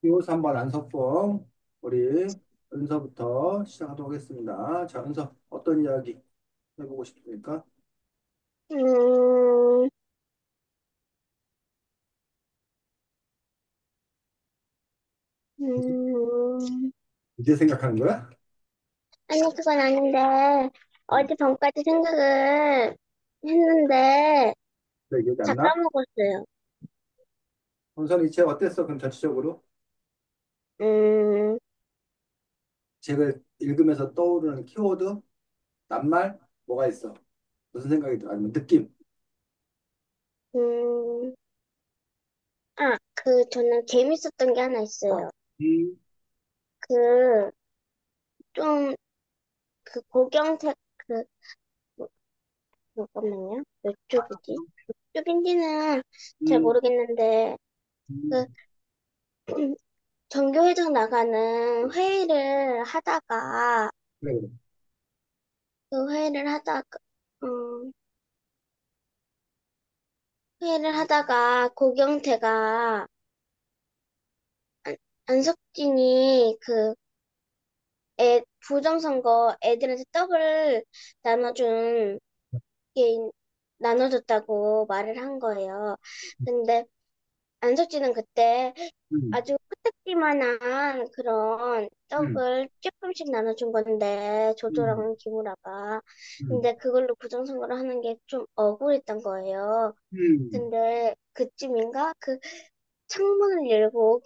기호사 한번 안석봉 우리 은서부터 시작하도록 하겠습니다. 자, 은서 어떤 이야기 해보고 싶습니까? 음, 음, 이제 생각하는 거야? 아니, 그건 아닌데, 음, 어제 밤까지 생각을 했는데, 왜 기억이 다 안 나? 까먹었어요. 은서는 이 책 어땠어? 그럼 전체적으로 음, 책을 읽으면서 떠오르는 키워드, 낱말 뭐가 있어? 무슨 생각이 들어? 아니면 느낌? 음, 저는 재밌었던 게 하나 있어요. 음, 그, 좀, 고경택, 뭐, 잠깐만요. 몇 쪽이지? 몇 쪽인지는 잘 음, 모르겠는데, 그, 음, 전교회장 나가는 회의를 하다가, 그래, 그래. 그 회의를 하다가, 음, 회의를 하다가 고경태가 안, 안석진이 부정선거 애들한테 떡을 나눠준 게 나눠줬다고 말을 한 거예요. 근데 안석진은 그때 음, 아주 코딱지만한 그런 음, 떡을 조금씩 나눠준 건데 음, 조조랑 김우라가 음, 근데 그걸로 부정선거를 하는 게 좀 억울했던 거예요. 음, 근데 그쯤인가 창문을 열고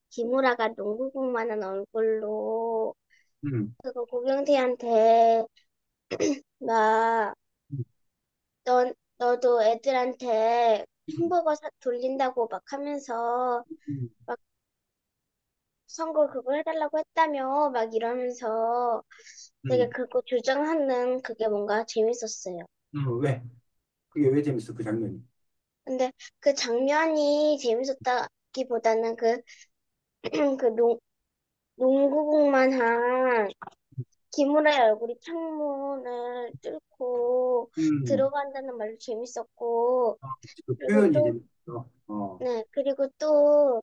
기무라가 농구공만한 얼굴로 음, 그거 고경태한테 막 너도 애들한테 햄버거 돌린다고 막 하면서 음, 막 선거 그거 해달라고 했다며 막 이러면서 되게 음, 그거 주장하는 그게 뭔가 재밌었어요. 왜? 그게 왜 재밌어? 그 장면이? 근데 그 장면이 재밌었다기보다는 그 농구공만한 김우라의 얼굴이 창문을 뚫고 음. 들어간다는 말도 재밌었고, 그 그리고 표현이 또, 재밌어. 네, 그리고 또,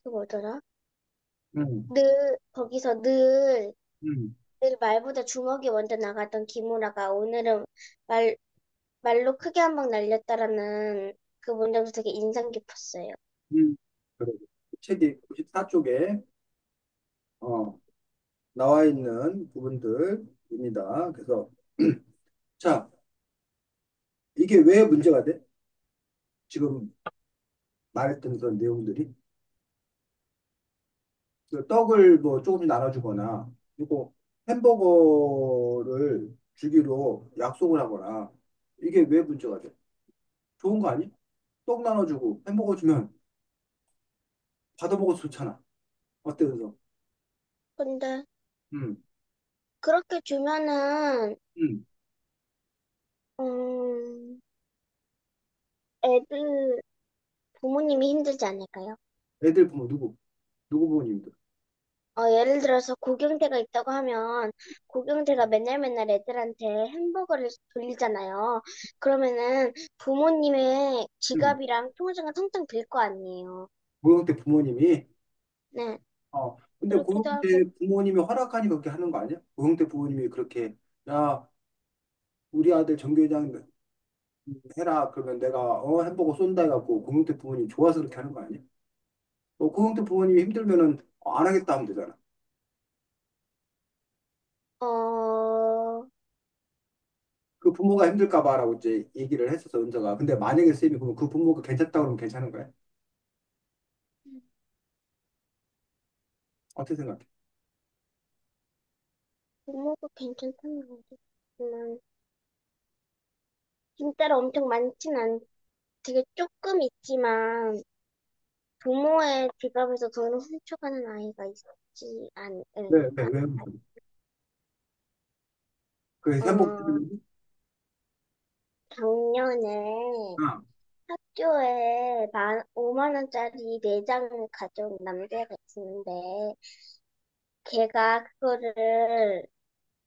그 뭐더라? 음, 거기서 음, 늘 말보다 주먹이 먼저 나갔던 김우라가 오늘은 말, 말로 크게 한 방 날렸다라는 그 문장도 되게 인상 깊었어요. 그래. 책이 94쪽에 나와 있는 부분들입니다. 그래서 자, 이게 왜 문제가 돼? 지금 말했던 그런 내용들이 그 떡을 뭐 조금씩 나눠주거나 그리고 햄버거를 주기로 약속을 하거나 이게 왜 문제가 돼? 좋은 거 아니? 떡 나눠주고 햄버거 주면 받아먹어도 좋잖아. 어때, 그래서? 근데 음, 그렇게 주면은, 음. 음, 애들 부모님이 힘들지 않을까요? 애들 부모 누구 부모님들? 예를 들어서 고경대가 있다고 하면 고경대가 맨날 맨날 애들한테 햄버거를 돌리잖아요. 그러면은 부모님의 음. 지갑이랑 통장이 텅텅 빌 거 아니에요. 고영태 부모님이 네. 근데 그렇기도 하고. 고영태 부모님이 허락하니 그렇게 하는 거 아니야? 고영태 부모님이 그렇게 야 우리 아들 정교장 해라 그러면 내가 햄버거 쏜다 해갖고 고영태 부모님 좋아서 그렇게 하는 거 아니야? 고영태 부모님이 힘들면은 안 하겠다 하면 되잖아. 어, 그 부모가 힘들까 봐라고 이제 얘기를 했었어 은서가. 근데 만약에 쌤이 그러면 그 부모가 괜찮다 그러면 괜찮은 거야? 어떻게 생각해? 부모가 괜찮다는 거지. 음, 진짜로 엄청 많진 되게 조금 있지만 부모의 지갑에서 돈을 훔쳐가는 아이가 있지 왜 그래? 그 햄버거 어, 때문에? 작년에 아, 학교에 5만 원짜리 내장을 가져온 남자가 있는데 걔가 그거를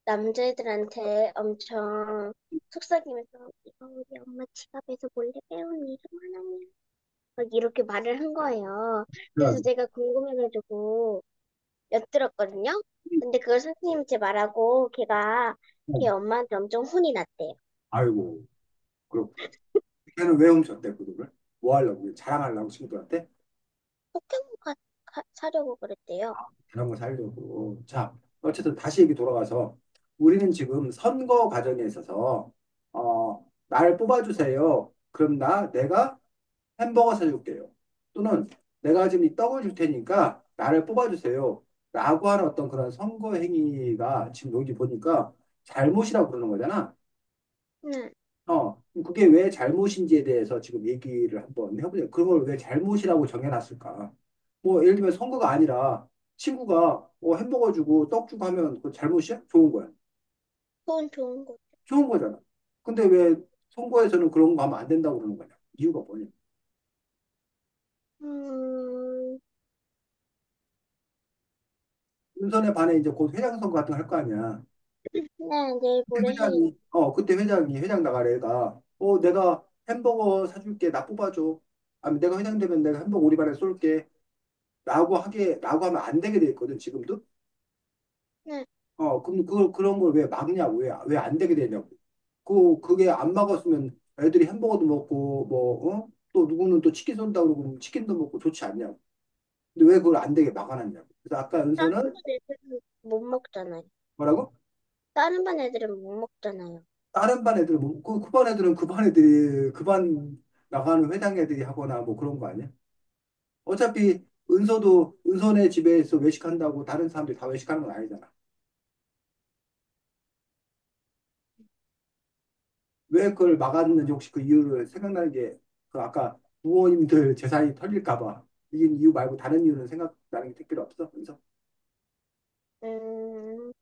남자애들한테 엄청 속삭이면서 이거 우리 엄마 지갑에서 몰래 빼온 2만 원이야. 막 이렇게 말을 한 거예요. 그래서 그래가지고, 제가 궁금해가지고 엿들었거든요. 근데 그걸 선생님한테 말하고 걔 어, 엄마한테 엄청 혼이 났대요. 아이고, 그렇구나. 걔는 왜 훔쳤대, 그 돈을? 뭐 하려고? 자랑하려고 친구들한테? 포켓몬 사려고 그랬대요. 그런 거 살려고. 자, 어쨌든 다시 얘기 돌아가서 우리는 지금 선거 과정에 있어서 나를 뽑아주세요. 그럼 내가 햄버거 사줄게요. 또는 내가 지금 이 떡을 줄 테니까 나를 뽑아주세요. 라고 하는 어떤 그런 선거 행위가 지금 여기 보니까 잘못이라고 그러는 거잖아. 네. 그게 왜 잘못인지에 대해서 지금 얘기를 한번 해보자. 그걸 왜 잘못이라고 정해놨을까? 뭐, 예를 들면 선거가 아니라 친구가 햄버거 주고 떡 주고 하면 그 잘못이야? 좋은 거야. 그건 좋은 거. 좋은 거잖아. 근데 왜 선거에서는 그런 거 하면 안 된다고 그러는 거냐? 이유가 뭐냐? 음, 윤선에 반해 이제 곧 회장 선거 같은 거 할 거 아니야. 네, 내일 그때 모레 해요. 그때 회장 나가래, 가 내가 햄버거 사줄게. 나 뽑아줘. 아니, 내가 회장 되면 내가 햄버거 우리 반에 쏠게. 라고 하면 안 되게 돼 있거든, 지금도. 네. 그럼 그런 걸 왜 막냐고, 왜 안 되게 되냐고. 그게 안 막았으면 애들이 햄버거도 먹고, 또 누구는 또 치킨 쏜다 그러고 치킨도 먹고 좋지 않냐고. 근데 왜 그걸 안 되게 막아놨냐고. 그래서 아까 다른 은서는 반 애들은 못 먹잖아요. 뭐라고? 다른 반 애들은 못 먹잖아요. 다른 반 애들은, 그 반 애들은 그 반 애들이, 그 반 나가는 회장 애들이 하거나 뭐 그런 거 아니야? 어차피 은서네 집에서 외식한다고 다른 사람들이 다 외식하는 건 아니잖아. 왜 그걸 막았는지 혹시 그 이유를 생각나는 게 그 아까 부모님들 재산이 털릴까 봐 이 이유 말고 다른 이유는 생각나는 게 특별히 없어? 그래서 음,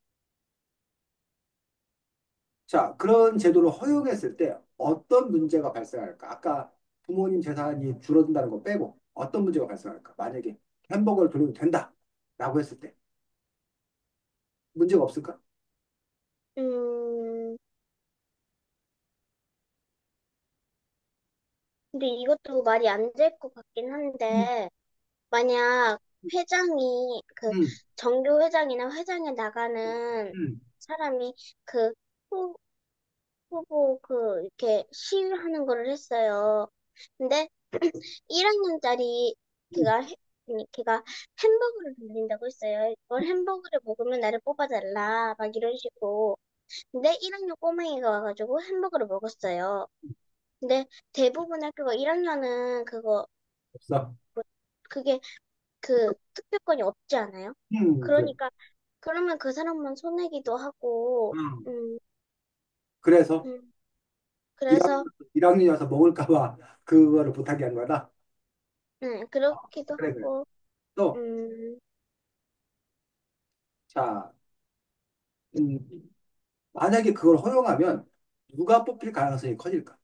자, 그런 제도를 허용했을 때 어떤 문제가 발생할까? 아까 부모님 재산이 줄어든다는 거 빼고 어떤 문제가 발생할까? 만약에 햄버거를 돌려도 된다 라고 했을 때 문제가 없을까? 음, 근데 이것도 말이 안 될 것 같긴 음, 한데, 만약 회장이, 음, 정교 회장이나 회장에 나가는 음, 사람이 그 후, 후보 이렇게 시위하는 거를 했어요. 근데 1학년짜리 음, 걔가 햄버거를 돌린다고 했어요. 이걸 햄버거를 먹으면 나를 뽑아달라. 막 이런 식으로. 근데 1학년 꼬맹이가 와가지고 햄버거를 먹었어요. 근데 대부분 학교가 1학년은 없어. 뭐, 그게 투표권이 없지 않아요? 그래. 그러니까, 그러면 그 사람만 손해기도 하고, 음. 음, 그래서 음, 그래서, 1학년이어서 먹을까 봐 그거를 못하게 한 거다. 그렇기도 그래, 그래. 하고, 또, 음, 자, 음, 만약에 그걸 허용하면 누가 뽑힐 가능성이 커질까?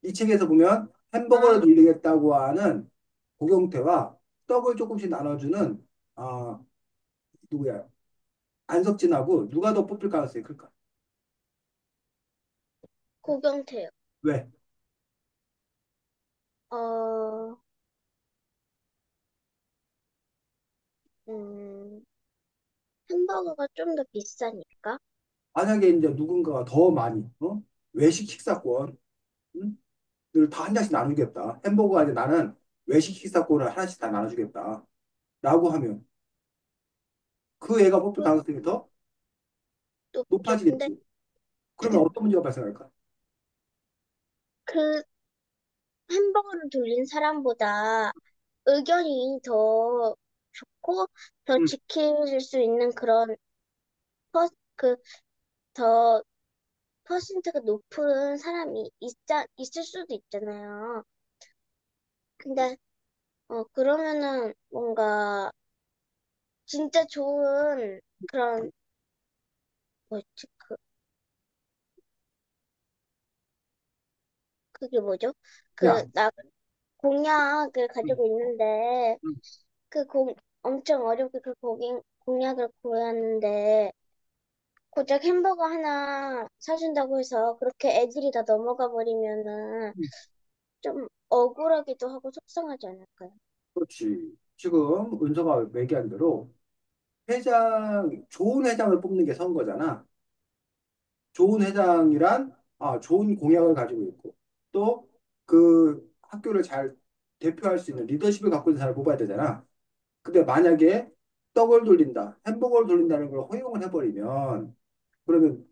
이 책에서 보면 햄버거를 아, 돌리겠다고 하는 고경태와 떡을 조금씩 나눠주는 누구야? 안석진하고 누가 더 뽑힐 가능성이 클까? 고경태요. 왜? 어, 음, 햄버거가 좀 더 비싸니까. 만약에 이제 누군가가 더 많이 외식 식사권 응? 다 한 잔씩 나누겠다. 햄버거가 아니라 나는 외식 식사권을 하나씩 다 나눠주겠다. 라고 하면 그 애가 뽑힐 가능성이 그것도 더 높죠. 근데 높아지겠지. 그러면 어떤 문제가 발생할까? 그 햄버거를 돌린 사람보다 의견이 더 좋고 더 음, 지킬 수 있는 그런 퍼, 그, 더 퍼센트가 높은 사람이 있을 수도 있잖아요. 근데, 그러면은 뭔가 진짜 좋은 그런, 뭐였지? 그게 뭐죠? 야, 공약을 음, 가지고 있는데, 음, 엄청 어렵게 공약을 구했는데, 고작 햄버거 하나 사준다고 해서 그렇게 애들이 다 넘어가 버리면은 음, 좀 억울하기도 하고 속상하지 않을까요? 그렇지. 지금 은서가 얘기한 대로 좋은 회장을 뽑는 게 선거잖아. 좋은 회장이란 좋은 공약을 가지고 있고 또 그 학교를 잘 대표할 수 있는 리더십을 갖고 있는 사람을 뽑아야 되잖아. 근데 만약에 떡을 돌린다, 햄버거를 돌린다는 걸 허용을 해버리면 그러면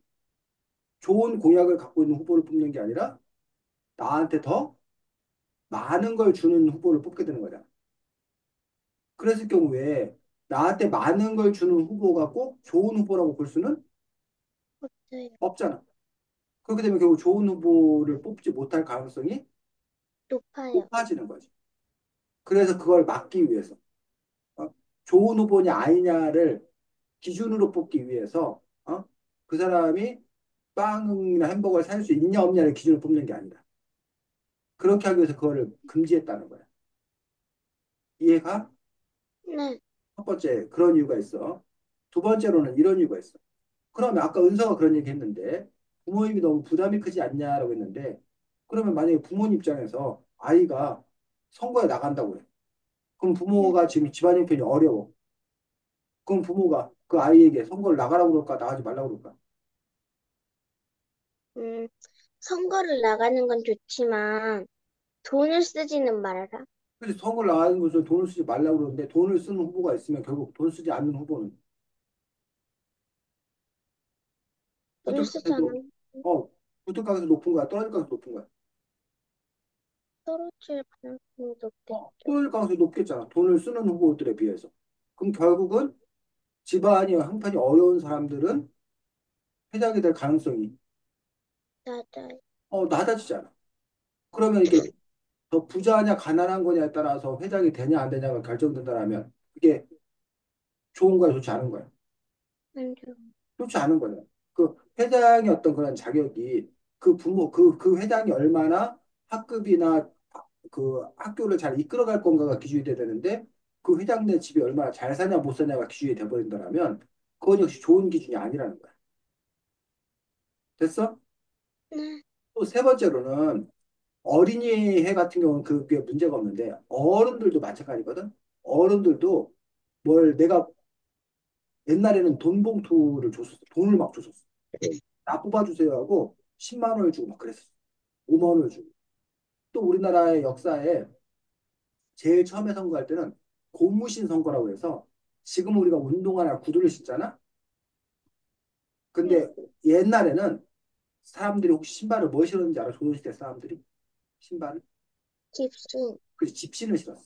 좋은 공약을 갖고 있는 후보를 뽑는 게 아니라 나한테 더 많은 걸 주는 후보를 뽑게 되는 거잖아. 그랬을 경우에 나한테 많은 걸 주는 후보가 꼭 좋은 후보라고 볼 수는 네, 없잖아. 그렇게 되면 결국 좋은 후보를 뽑지 못할 가능성이 높아요. 높아지는 거지. 그래서 그걸 막기 위해서 어? 좋은 후보냐 아니냐를 기준으로 뽑기 위해서 그 사람이 빵이나 햄버거를 살 수 있냐 없냐를 기준으로 뽑는 게 아니라 그렇게 하기 위해서 그거를 금지했다는 거야. 이해가? 네, 첫 번째 그런 이유가 있어. 두 번째로는 이런 이유가 있어. 그러면 아까 은서가 그런 얘기 했는데 부모님이 너무 부담이 크지 않냐라고 했는데 그러면 만약에 부모님 입장에서 아이가 선거에 나간다고 해. 그럼 네. 부모가 지금 집안 형편이 어려워. 그럼 부모가 그 아이에게 선거를 나가라고 그럴까 나가지 말라고 그럴까? 음, 선거를 나가는 건 좋지만 돈을 쓰지는 말아라. 그래서 선거를 나가는 것을 돈을 쓰지 말라고 그러는데 돈을 쓰는 후보가 있으면 결국 돈 쓰지 않는 후보는 돈을 쓰지 부득하게도 않으면 어 부득하게도 높은 거야 떨어질 가능성이 높은 거야. 떨어질 가능성이 높겠죠. 떨어질 가능성이 높겠잖아. 돈을 쓰는 후보들에 비해서. 그럼 결국은 집안이 형편이 어려운 사람들은 회장이 될 가능성이 맞아요. 낮아지잖아. 그러면 이게 더 부자냐 가난한 거냐에 따라서 회장이 되냐 안 되냐가 결정된다라면 그게 좋은 거야 좋지 않은 거야. 안 좋아. 좋지 않은 거야. 그 회장의 어떤 그런 자격이 그 회장이 얼마나 학급이나 그 학교를 잘 이끌어갈 건가가 기준이 돼야 되는데 그 회장네 집이 얼마나 잘 사냐 못 사냐가 기준이 돼버린다면 그건 역시 좋은 기준이 아니라는 거야. 됐어? 네, 또 세 번째로는 어린이해 같은 경우는 그게 문제가 없는데 어른들도 마찬가지거든. 어른들도 뭘 내가 옛날에는 돈 봉투를 줬었어. 돈을 막 줬었어. 나 뽑아주세요 하고 10만 원을 주고 막 그랬었어. 5만 원을 주고. 또 우리나라의 역사에 제일 처음에 선거할 때는 고무신 선거라고 해서 지금 우리가 운동화나 구두를 신잖아. 네. 근데 옛날에는 사람들이 혹시 신발을 뭐 신었는지 알아? 조선시대 사람들이 신발을 집순, 그 집신을 신었어.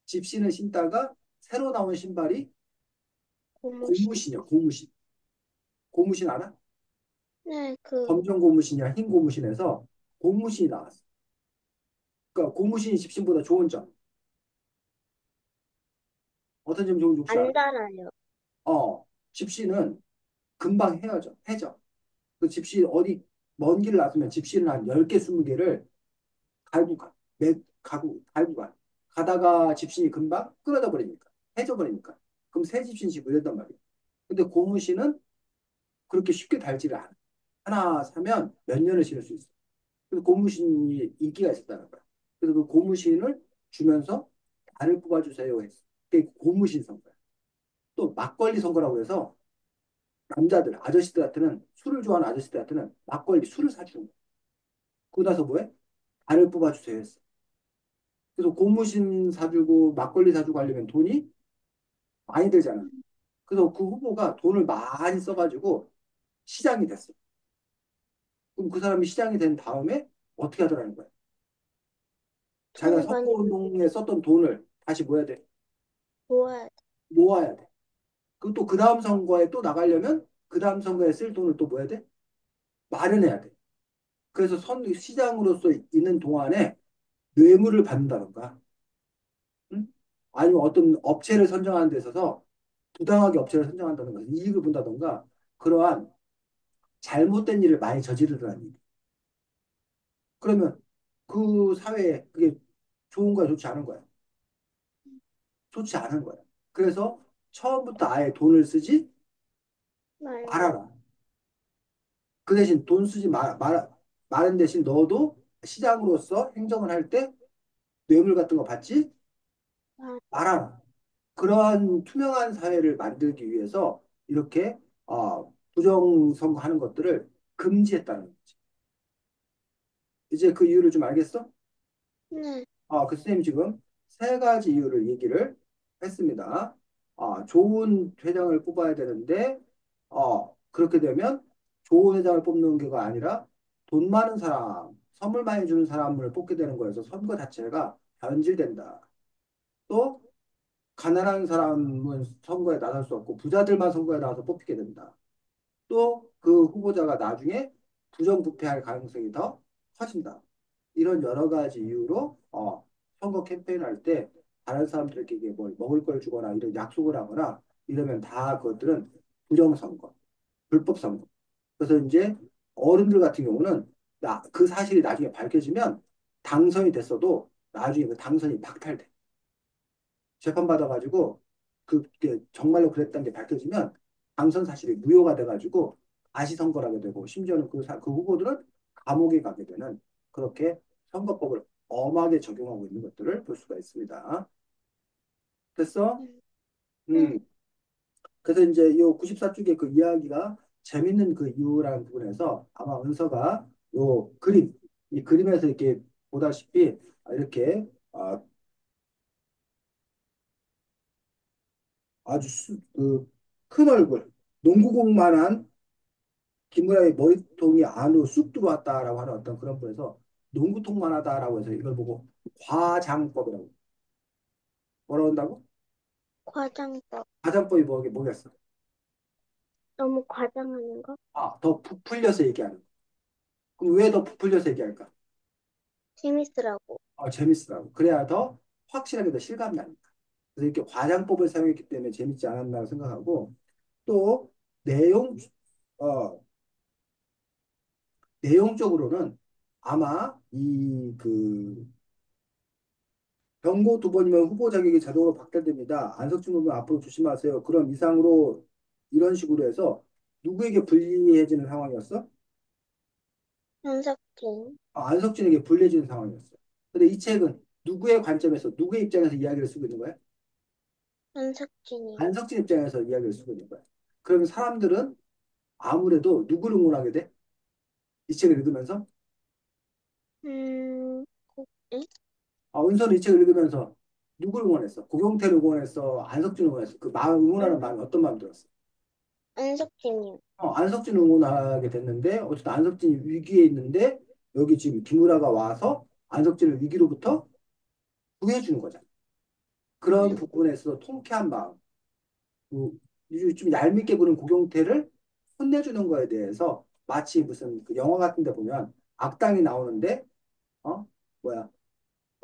집신을 신다가 새로 나온 신발이 고무신. 고무신이야. 고무신. 고무신 알아? 네, 검정 고무신이야 흰 고무신에서 고무신이 나왔어. 그러니까 고무신이 집신보다 좋은 점. 어떤 점이 좋은지 혹시 알아? 안 달아요. 집신은 금방 헤어져. 해져. 그 집신 어디 먼 길을 놨으면 집신을 한 10개, 20개를 갈고 가. 갈고 가. 가다가 집신이 금방 끊어져 버리니까. 해져 버리니까. 그럼 새 집신 이 이랬단 말이야. 근데 고무신은 그렇게 쉽게 달지를 않아. 하나 사면 몇 년을 신을 수 있어. 그래서 고무신이 인기가 있었다는 거야. 그래서 그 고무신을 주면서 나를 뽑아주세요 했어. 그게 고무신 선거야. 또 막걸리 선거라고 해서 남자들, 아저씨들한테는 술을 좋아하는 아저씨들한테는 막걸리 술을 사주는 거야. 그러고 나서 뭐해? 나를 뽑아주세요 했어. 그래서 고무신 사주고 막걸리 사주고 하려면 돈이 많이 들잖아. 그래서 그 후보가 돈을 많이 써가지고 시장이 됐어. 그럼 그 사람이 시장이 된 다음에 어떻게 하더라는 거야? 자기가 돈을 많이 선거운동에 썼던 돈을 다시 뭐 해야 돼? 모아야 돼. 모아야 돼. 그리고 또 그 다음 선거에 또 나가려면 그 다음 선거에 쓸 돈을 또 뭐 해야 돼? 마련해야 돼. 그래서 시장으로서 있는 동안에 뇌물을 받는다던가, 응? 아니면 어떤 업체를 선정하는 데 있어서 부당하게 업체를 선정한다던가, 이익을 본다던가, 그러한 잘못된 일을 많이 저지르더라는 얘기. 그러면 그 사회에 그게 좋은 거야, 좋지 않은 거야? 좋지 않은 거야. 그래서 처음부터 아예 돈을 쓰지 말라. 말아라. 그 대신 돈 쓰지 마는 대신 너도 시장으로서 행정을 할 때 뇌물 같은 거 받지 아, 말아라. 그러한 투명한 사회를 만들기 위해서 이렇게 부정선거하는 것들을 금지했다는 거지. 이제 그 이유를 좀 알겠어? 네. 그 선생님 지금 세 가지 이유를 얘기를 했습니다. 좋은 회장을 뽑아야 되는데, 그렇게 되면 좋은 회장을 뽑는 게가 아니라 돈 많은 사람, 선물 많이 주는 사람을 뽑게 되는 거여서 선거 자체가 변질된다. 또, 가난한 사람은 선거에 나설 수 없고 부자들만 선거에 나와서 뽑히게 된다. 또 그 후보자가 나중에 부정부패할 가능성이 더 커진다. 이런 여러 가지 이유로 선거 캠페인을 할 때 다른 사람들에게 이게 뭘 먹을 걸 주거나 이런 약속을 하거나 이러면 다 그것들은 부정선거, 불법선거. 그래서 이제 어른들 같은 경우는 그 사실이 나중에 밝혀지면 당선이 됐어도 나중에 그 당선이 박탈돼. 재판받아가지고 그게 정말로 그랬다는 게 밝혀지면 당선 사실이 무효가 돼가지고 다시 선거를 하게 되고 심지어는 그 후보들은 감옥에 가게 되는 그렇게 선거법을 엄하게 적용하고 있는 것들을 볼 수가 있습니다. 됐어? 음, 음, 음. 그래서 이제 이 94쪽의 그 이야기가 재밌는 그 이유라는 부분에서 아마 은서가 요 그림, 이 그림에서 이렇게 보다시피 이렇게 아주 큰 얼굴, 농구공만한 김구라의 머리통이 안으로 쑥 들어왔다라고 하는 어떤 그런 분에서 농구통만 하다라고 해서 이걸 보고 과장법이라고 뭐라고 한다고? 과장법. 과장법이 뭐겠어? 너무 과장하는 거? 더 부풀려서 얘기하는 거. 그럼 왜 더 부풀려서 얘기할까? 재밌으라고. 재밌으라고. 그래야 더 확실하게 더 실감이 나니까. 그래서 이렇게 과장법을 사용했기 때문에 재밌지 않았나 생각하고 또 내용 어, 내용적으로는 아마 경고 두 번이면 후보 자격이 자동으로 박탈됩니다. 안석준 후보 앞으로 조심하세요. 그럼 이상으로 이런 식으로 해서 누구에게 불리해지는 상황이었어? 현석진, 안석준에게 불리해지는 상황이었어. 근데 이 책은 누구의 관점에서 누구의 입장에서 이야기를 쓰고 있는 거야? 현석진이요. 안석준 입장에서 이야기를 쓰고 있는 거야. 그러면 사람들은 아무래도 누구를 응원하게 돼? 이 책을 읽으면서 음, 에? 은서는 이 책을 읽으면서 누구를 응원했어? 고경태를 응원했어? 안석준을 응원했어? 그 마음 응원하는 마음이 어떤 마음 들었어? 현석진이요. 안석진 응원하게 됐는데 어쨌든 안석진이 위기에 있는데 여기 지금 김우라가 와서 안석진을 위기로부터 구해주는 거잖아. 그런 네. 부분에서 통쾌한 마음, 그, 좀 얄밉게 구는 고경태를 혼내주는 거에 대해서 마치 무슨 그 영화 같은 데 보면 악당이 나오는데 어 뭐야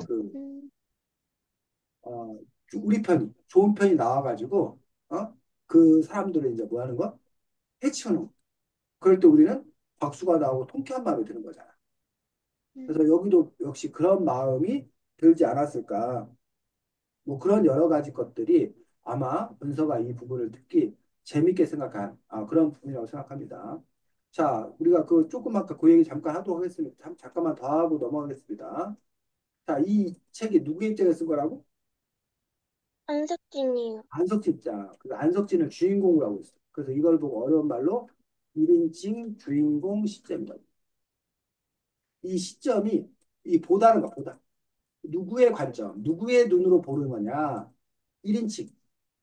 그 음, 어, 우리 편이 좋은 편이 나와가지고 그 사람들을 이제 뭐 하는 거? 해치우는 거. 그럴 때 우리는 박수가 나오고 통쾌한 마음이 드는 거잖아. 그래서 음, 여기도 역시 그런 마음이 들지 않았을까. 뭐 그런 여러 가지 것들이 아마 은서가 이 부분을 듣기 재밌게 생각한 그런 부분이라고 생각합니다. 자, 우리가 그 조금 아까 그 얘기 잠깐 하도록 하겠습니다. 잠깐만 더 하고 넘어가겠습니다. 자, 이 책이 누구 입장에서 쓴 거라고? 현석진이요. 안석진 입장. 그 안석진을 주인공으로 하고 있어. 그래서 이걸 보고 어려운 말로 1인칭 주인공 시점이라고. 이 시점이 이 보다는 거 보다. 누구의 관점, 누구의 눈으로 보는 거냐. 1인칭,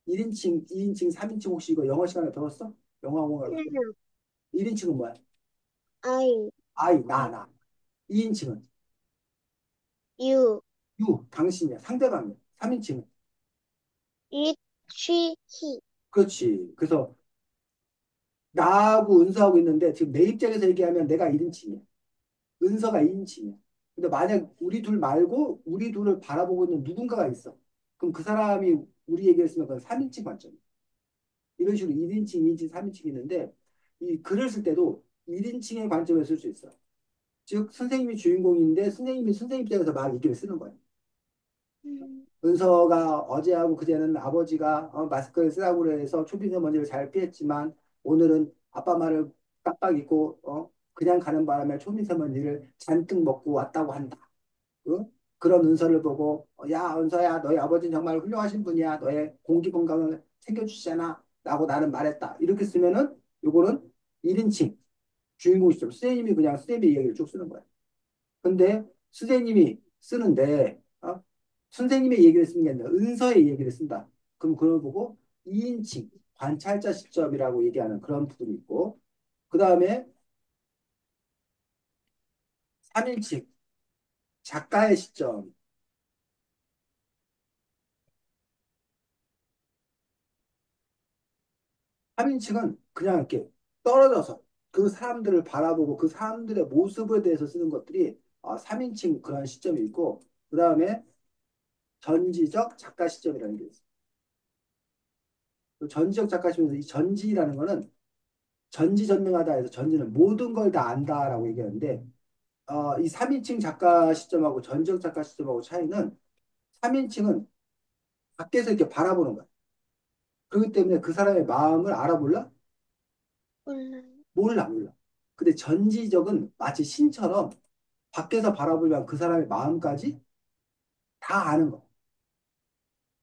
1인칭, 2인칭, 3인칭 혹시 이거 영어 시간에 배웠어? 영어 공할 네. 때. 1인칭은 뭐야? I, I, 나. 2인칭은 you, you, 당신이야. 상대방이야. 3인칭은. it, she, he. 그렇지. 그래서 나하고 은서하고 있는데 지금 내 입장에서 얘기하면 내가 1인칭이야. 은서가 2인칭이야. 근데 만약 우리 둘 말고 우리 둘을 바라보고 있는 누군가가 있어. 그럼 그 사람이 우리 얘기를 했으면 그건 3인칭 관점이야. 이런 식으로 1인칭, 2인칭, 3인칭이 있는데 이 글을 쓸 때도 1인칭의 관점에서 쓸 수 있어. 즉 선생님이 주인공인데 선생님이 선생님 입장에서 막 얘기를 쓰는 거야. 음, 은서가 어제하고 그제는 아버지가 마스크를 쓰라고 해서 초빙의 먼지를 잘 피했지만 오늘은 아빠 말을 깜빡 잊고 그냥 가는 바람에 초미세먼지를 잔뜩 먹고 왔다고 한다. 어? 그런 은서를 보고 야 은서야 너희 아버지는 정말 훌륭하신 분이야. 너의 공기 건강을 챙겨주시잖아. 라고 나는 말했다. 이렇게 쓰면은 요거는 1인칭 주인공 시점 선생님이 그냥 선생님의 이야기를 쭉 쓰는 거야. 근데 선생님이 쓰는데 선생님의 얘기를 쓰는 게 아니라 은서의 얘기를 쓴다. 그럼 그걸 보고 2인칭 관찰자 시점이라고 얘기하는 그런 부분이 있고 그 다음에 3인칭 작가의 시점 3인칭은 그냥 이렇게 떨어져서 그 사람들을 바라보고 그 사람들의 모습에 대해서 쓰는 것들이 3인칭 그런 시점이 있고 그 다음에 전지적 작가 시점이라는 게 있어요. 그 전지적 작가 시점에서 이 전지라는 거는 전지전능하다 해서 전지는 모든 걸 다 안다라고 얘기하는데 이 3인칭 작가 시점하고 전지적 작가 시점하고 차이는 3인칭은 밖에서 이렇게 바라보는 거야. 그렇기 때문에 그 사람의 마음을 알아볼라? 몰라요. 몰라. 근데 전지적은 마치 신처럼 밖에서 바라보면 그 사람의 마음까지 다 아는 거야.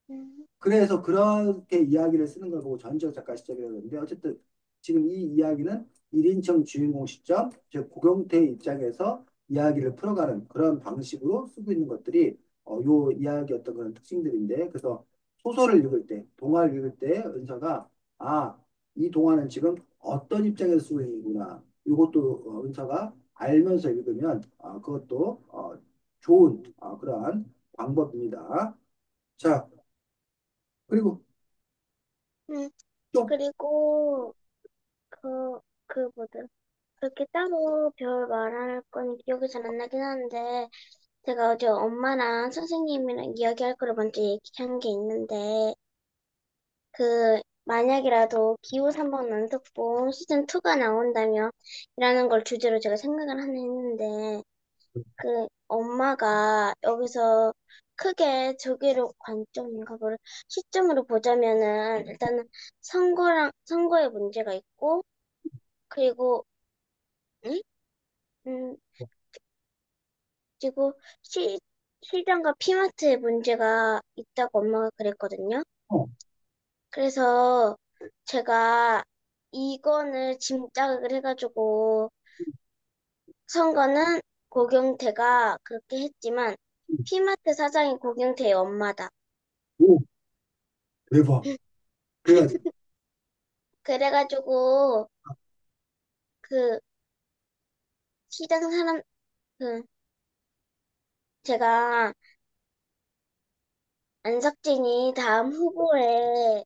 음, 그래서 그렇게 이야기를 쓰는 걸 보고 전지적 작가 시점이라고 하는데 어쨌든 지금 이 이야기는 1인称 주인공 시점, 즉 고경태 입장에서 이야기를 풀어가는 그런 방식으로 쓰고 있는 것들이 요 이야기 어떤 그런 특징들인데 그래서 소설을 읽을 때, 동화를 읽을 때 은서가 이 동화는 지금 어떤 입장에서 쓰고 있는구나. 이것도 은서가 알면서 읽으면 그것도 좋은 그러한 방법입니다. 자, 그리고 음, 또 그리고 뭐든 그렇게 따로 별 말할 건 기억이 잘 안 나긴 하는데 제가 어제 엄마랑 선생님이랑 이야기할 거를 먼저 얘기한 게 있는데 만약이라도 기호 3번 연속본 시즌 2가 나온다면 이라는 걸 주제로 제가 생각을 하나 했는데 엄마가 여기서 크게 저기를 관점인가 그 시점으로 보자면은 일단은 선거의 문제가 있고 그리고 응? 음, 그리고 시장과 피마트의 문제가 있다고 엄마가 그랬거든요. 어, 그래서 제가 이거는 짐작을 해가지고 선거는 고경태가 그렇게 했지만 피마트 사장이 고경태의 엄마다. 오, 대박. 그래가지고, 그래가지고 그 시장 사람 그 제가 안석진이 다음 후보에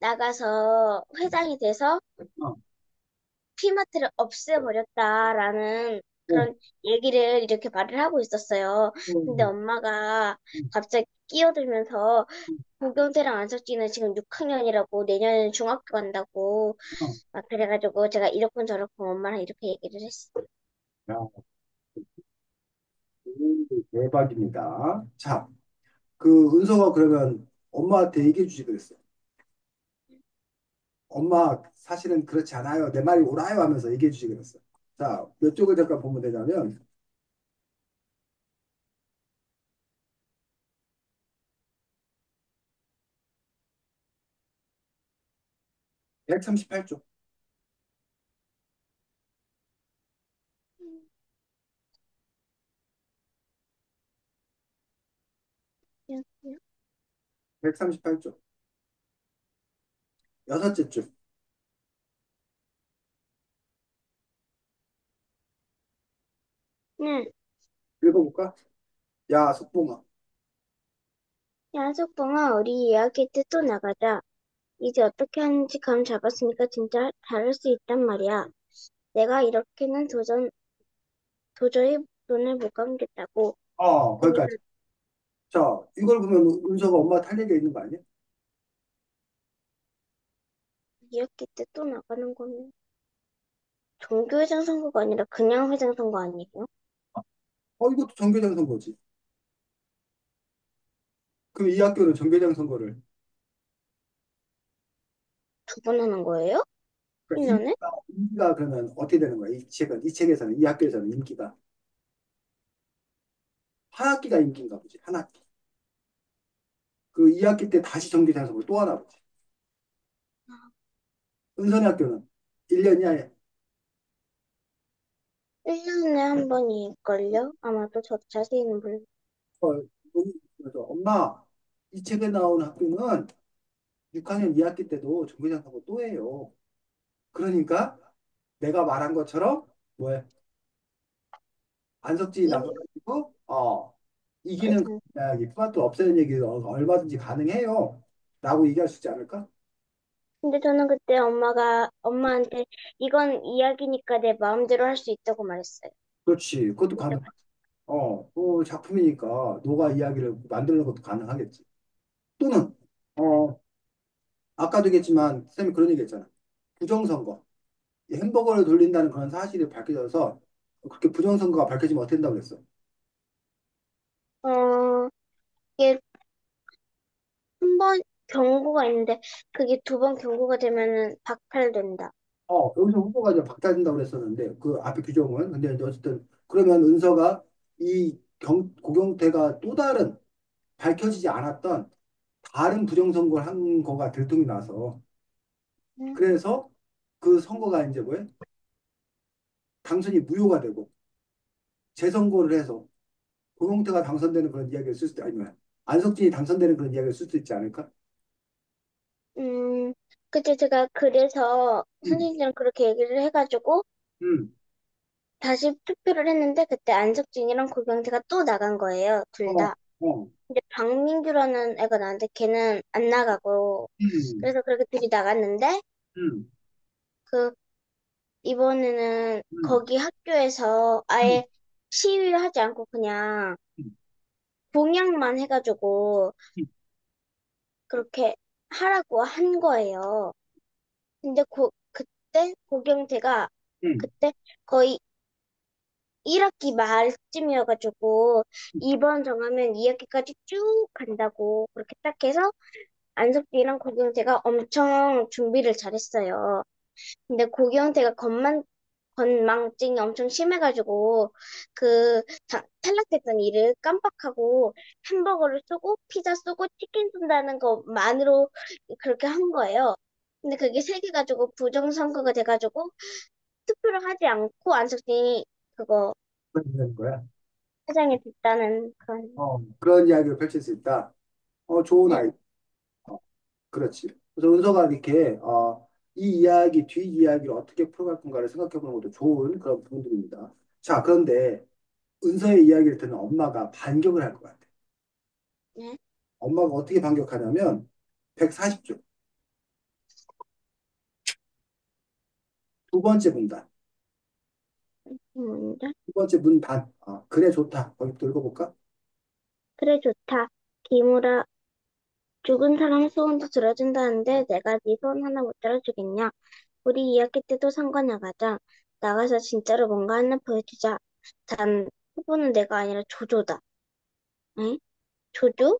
나가서 회장이 돼서 어, 피마트를 없애버렸다라는 어, 그런 얘기를 이렇게 말을 하고 있었어요. 근데 어, 엄마가 갑자기 끼어들면서 고경태랑 안석진은 지금 6학년이라고 내년에는 중학교 간다고 어. 막 그래가지고 제가 이렇군 저렇군 엄마랑 이렇게 얘기를 했어요. 야, 대박입니다. 자, 그 은서가 그러면 엄마한테 얘기해 주지 그랬어요. 엄마, 사실은 그렇지 않아요. 내 말이 옳아요 하면서 얘기해 주지 그랬어요. 자, 몇 쪽을 잠깐 보면 되냐면, 138쪽. 음, 138쪽. 여섯째 줄. 응, 읽어볼까? 야, 속봉아. 야, 속봉아, 우리 이야기 때 또 나가자. 이제 어떻게 하는지 감 잡았으니까 진짜 잘할 수 있단 말이야. 내가 이렇게는 도저히 눈을 못 감겠다고. 그러니까 거기까지. 자, 이걸 보면 은서가 엄마한테 할 얘기가 있는 거 아니야? 이야기 때 또 나가는 거는 종교회장 선거가 아니라 그냥 회장 선거 아니에요? 이것도 정교장 선거지. 그럼 이 학교는 정교장 선거를. 두 번 하는 거예요? 그러니까 1년에? 인기가 그러면 어떻게 되는 거야? 이 책에서는, 이 학교에서는 인기가. 한 학기가 인기인가 보지, 한 학기. 그 2학기 때 다시 정규장석을 또 하나 보지. 은선이 학교는 1년이야. 1년에 한 번일걸요? 아마도 저 자세히는 몰라요. 어, 그래서 엄마, 이 책에 나온 학교는 6학년 2학기 때도 정규장석을 또 해요. 그러니까 내가 말한 것처럼 뭐야? 안석진이 이미 나서가지고 이기는 그래서 이 플라토 없애는 얘기도 얼마든지 가능해요. 라고 얘기할 수 있지 않을까? 근데 저는 그때 엄마한테 이건 이야기니까 내 마음대로 할 수 있다고 말했어요. 그렇지. 그것도 진짜 가능하지. 작품이니까 너가 이야기를 만드는 것도 가능하겠지. 또는 아까도 얘기했지만 쌤이 그런 얘기 했잖아. 부정선거. 이 햄버거를 돌린다는 그런 사실이 밝혀져서 그렇게 부정선거가 밝혀지면 어떻게 된다고 그랬어? 어, 이게 한 번 경고가 있는데 그게 두 번 경고가 되면은 박탈된다. 여기서 후보가 이제 박탈된다고 그랬었는데 그 앞에 규정은 근데 이제 어쨌든 그러면 은서가 고경태가 또 다른 밝혀지지 않았던 다른 부정선거를 한 거가 들통이 나서 응? 그래서 그 선거가 이제 뭐예요? 당선이 무효가 되고 재선거를 해서 고경태가 당선되는 그런 이야기를 쓸 수도 아니면 안석진이 당선되는 그런 이야기를 쓸 수 있지 않을까? 음, 그때 제가 그래서 음, 선생님이랑 그렇게 얘기를 해가지고 음, 다시 투표를 했는데 그때 안석진이랑 고경태가 또 나간 거예요. 둘 어, 다. 어, 근데 박민규라는 애가 나는데 걔는 안 나가고 음, 그래서 그렇게 둘이 나갔는데 음, 그 이번에는 음, 거기 학교에서 음, 아예 시위하지 않고 그냥 음, 공약만 해가지고 음, 그렇게 하라고 한 거예요. 근데 그때 고경태가 음, 그때 거의 1학기 말쯤이어가지고 2번 정하면 2학기까지 쭉 간다고 그렇게 딱 해서 안석기랑 고경태가 엄청 준비를 잘했어요. 근데 고경태가 건망증이 엄청 심해가지고 탈락됐던 일을 깜빡하고 햄버거를 쏘고 피자 쏘고 치킨 쏜다는 것만으로 그렇게 한 거예요. 근데 그게 세개가지고 부정선거가 돼가지고 투표를 하지 않고 안석진이 그거 그렇게 되는 거야. 회장이 됐다는 그런. 그런 이야기를 펼칠 수 있다. 좋은 네, 아이. 어, 그렇지. 그래서 은서가 이렇게 이 이야기, 뒤 이야기를 어떻게 풀어갈 건가를 생각해 보는 것도 좋은 그런 부분들입니다. 자, 그런데 은서의 이야기를 듣는 엄마가 반격을 할 것 같아. 네, 엄마가 어떻게 반격하냐면 140조. 두 번째 문단. 뭔데? 두 번째 문단. 그래 좋다. 거기부터 읽어볼까? 그래 좋다. 김우라 죽은 사람 소원도 들어준다는데 내가 네 소원 하나 못 들어주겠냐? 우리 2학기 때도 선거 나가자. 나가서 진짜로 뭔가 하나 보여주자. 단 후보는 내가 아니라 조조다. 응? 조조?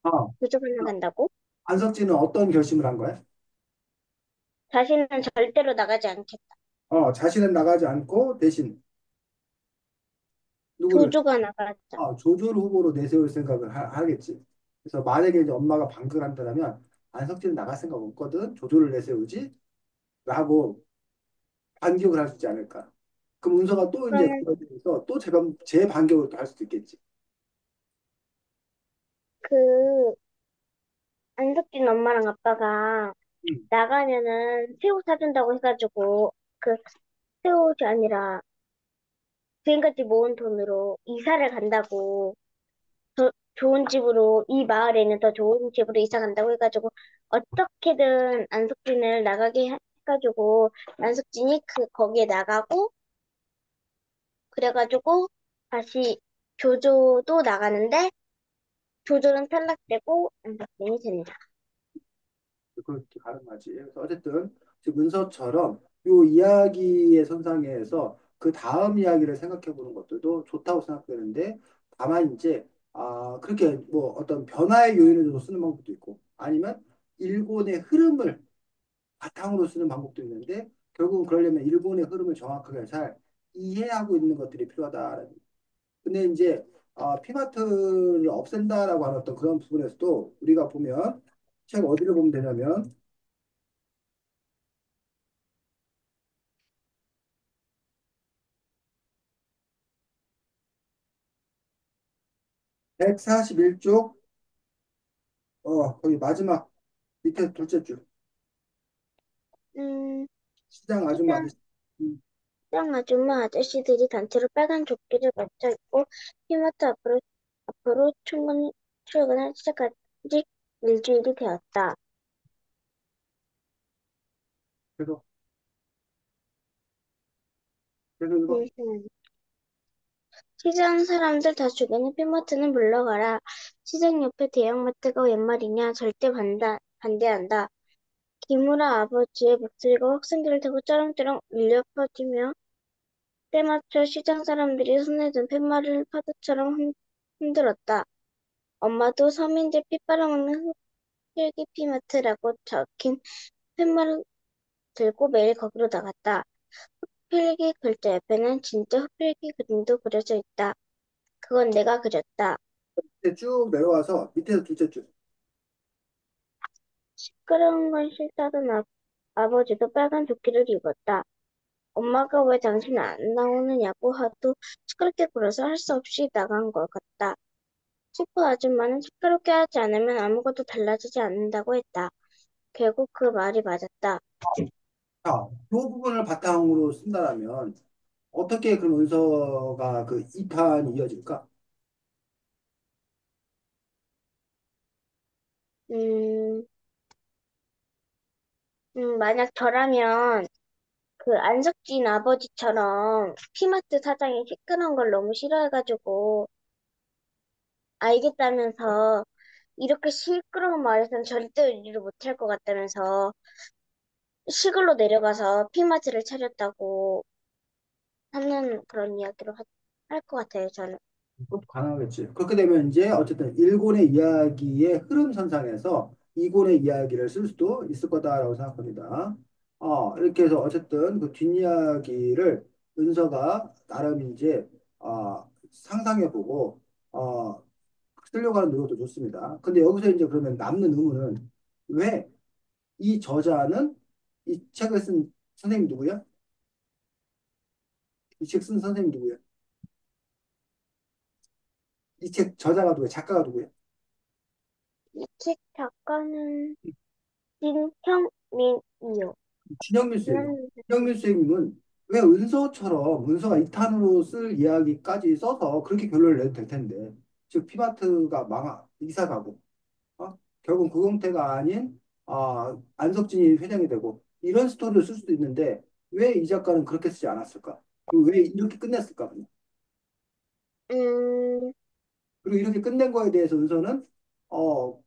어, 조조가 나간다고? 안석진은 어떤 결심을 한 거야? 자신은 절대로 나가지 않겠다. 자신은 나가지 않고 대신 누구를 조조가 나가자. 조조를 후보로 내세울 생각을 하겠지. 그래서 만약에 이제 엄마가 반격을 한다면 안석진은 나갈 생각 없거든. 조조를 내세우지? 라고 반격을 할 수 있지 않을까. 그럼 문서가 또 이제 그러면 그거에 대해서 또 재반격을 또 할 수도 있겠지. 그 안석진 엄마랑 아빠가 음. 나가면은 새우 사준다고 해가지고 그 새우이 아니라 지금까지 모은 돈으로 이사를 간다고 더 좋은 집으로 이 마을에는 더 좋은 집으로 이사 간다고 해가지고 어떻게든 안석진을 나가게 해가지고 안석진이 거기에 나가고 그래가지고 다시 조조도 나가는데 조조는 탈락되고 안석진이 된다. 그렇게 가능하지. 그래서 어쨌든 지금 문서처럼 요 이야기의 선상에서 그 다음 이야기를 생각해 보는 것들도 좋다고 생각되는데 다만 이제 그렇게 뭐 어떤 변화의 요인을 줘서 쓰는 방법도 있고 아니면 일본의 흐름을 바탕으로 쓰는 방법도 있는데 결국은 그러려면 일본의 흐름을 정확하게 잘 이해하고 있는 것들이 필요하다. 근데 이제 피마트를 없앤다라고 하는 어떤 그런 부분에서도 우리가 보면 책 어디를 보면 되냐면 141쪽 거기 마지막 밑에 둘째 줄 음, 시장 아줌마 시장, 아저씨 음, 시장 아줌마 아저씨들이 단체로 빨간 조끼를 맞춰 입고 피마트 앞으로 출근을 시작한 지 일주일이 되었다. 그래서 이거 시장 사람들 다 죽이는 피마트는 물러가라. 시장 옆에 대형마트가 웬 말이냐. 절대 반대한다. 기무라 아버지의 목소리가 확성기를 타고 쩌렁쩌렁 울려 퍼지며 때맞춰 시장 사람들이 손에 든 팻말을 파도처럼 흔들었다. 엄마도 서민들 피 빨아먹는 흡혈귀 피마트라고 적힌 팻말을 들고 매일 거기로 나갔다. 흡혈귀 글자 옆에는 진짜 흡혈귀 그림도 그려져 있다. 그건 내가 그렸다. 밑에 쭉 내려와서 밑에서 둘째 줄 시끄러운 건 싫다던 아버지도 빨간 조끼를 입었다. 엄마가 왜 당신 안 나오느냐고 하도 시끄럽게 굴어서 할 수 없이 나간 것 같다. 슈퍼 아줌마는 시끄럽게 하지 않으면 아무것도 달라지지 않는다고 했다. 결국 그 말이 맞았다. 자, 이 부분을 바탕으로 쓴다라면 어떻게 그 문서가 그 2판이 이어질까? 음, 만약 저라면 그 안석진 아버지처럼 피마트 사장이 시끄러운 걸 너무 싫어해가지고 알겠다면서 이렇게 시끄러운 말에선 절대 의리를 못할 것 같다면서 시골로 내려가서 피마트를 차렸다고 하는 그런 이야기를 할 것 같아요, 저는. 그것도 가능하겠지. 그렇게 되면 이제 어쨌든 1권의 이야기의 흐름선상에서 2권의 이야기를 쓸 수도 있을 거다라고 생각합니다. 이렇게 해서 어쨌든 그 뒷이야기를 은서가 나름 이제 상상해보고 쓰려고 하는 노력도 좋습니다. 근데 여기서 이제 그러면 남는 의문은 왜 이 저자는 이 책을 쓴 선생님 누구야? 이 책 쓴 선생님 누구야? 이 책 저자가 누구야? 작가가 누구야? 이 책 작가는 진형민이요. 진영민 쌤. 진형민 진영민 쌤은 왜 은서처럼 은서가 2탄으로 쓸 이야기까지 써서 그렇게 결론을 내도 될 텐데. 즉, 피마트가 이사 가고, 결국 구경태가 아닌, 안석진이 회장이 되고, 이런 스토리를 쓸 수도 있는데, 왜 이 작가는 그렇게 쓰지 않았을까? 그리고 왜 이렇게 끝냈을까? 음, 그리고 이렇게 끝낸 거에 대해서 은서는, 어,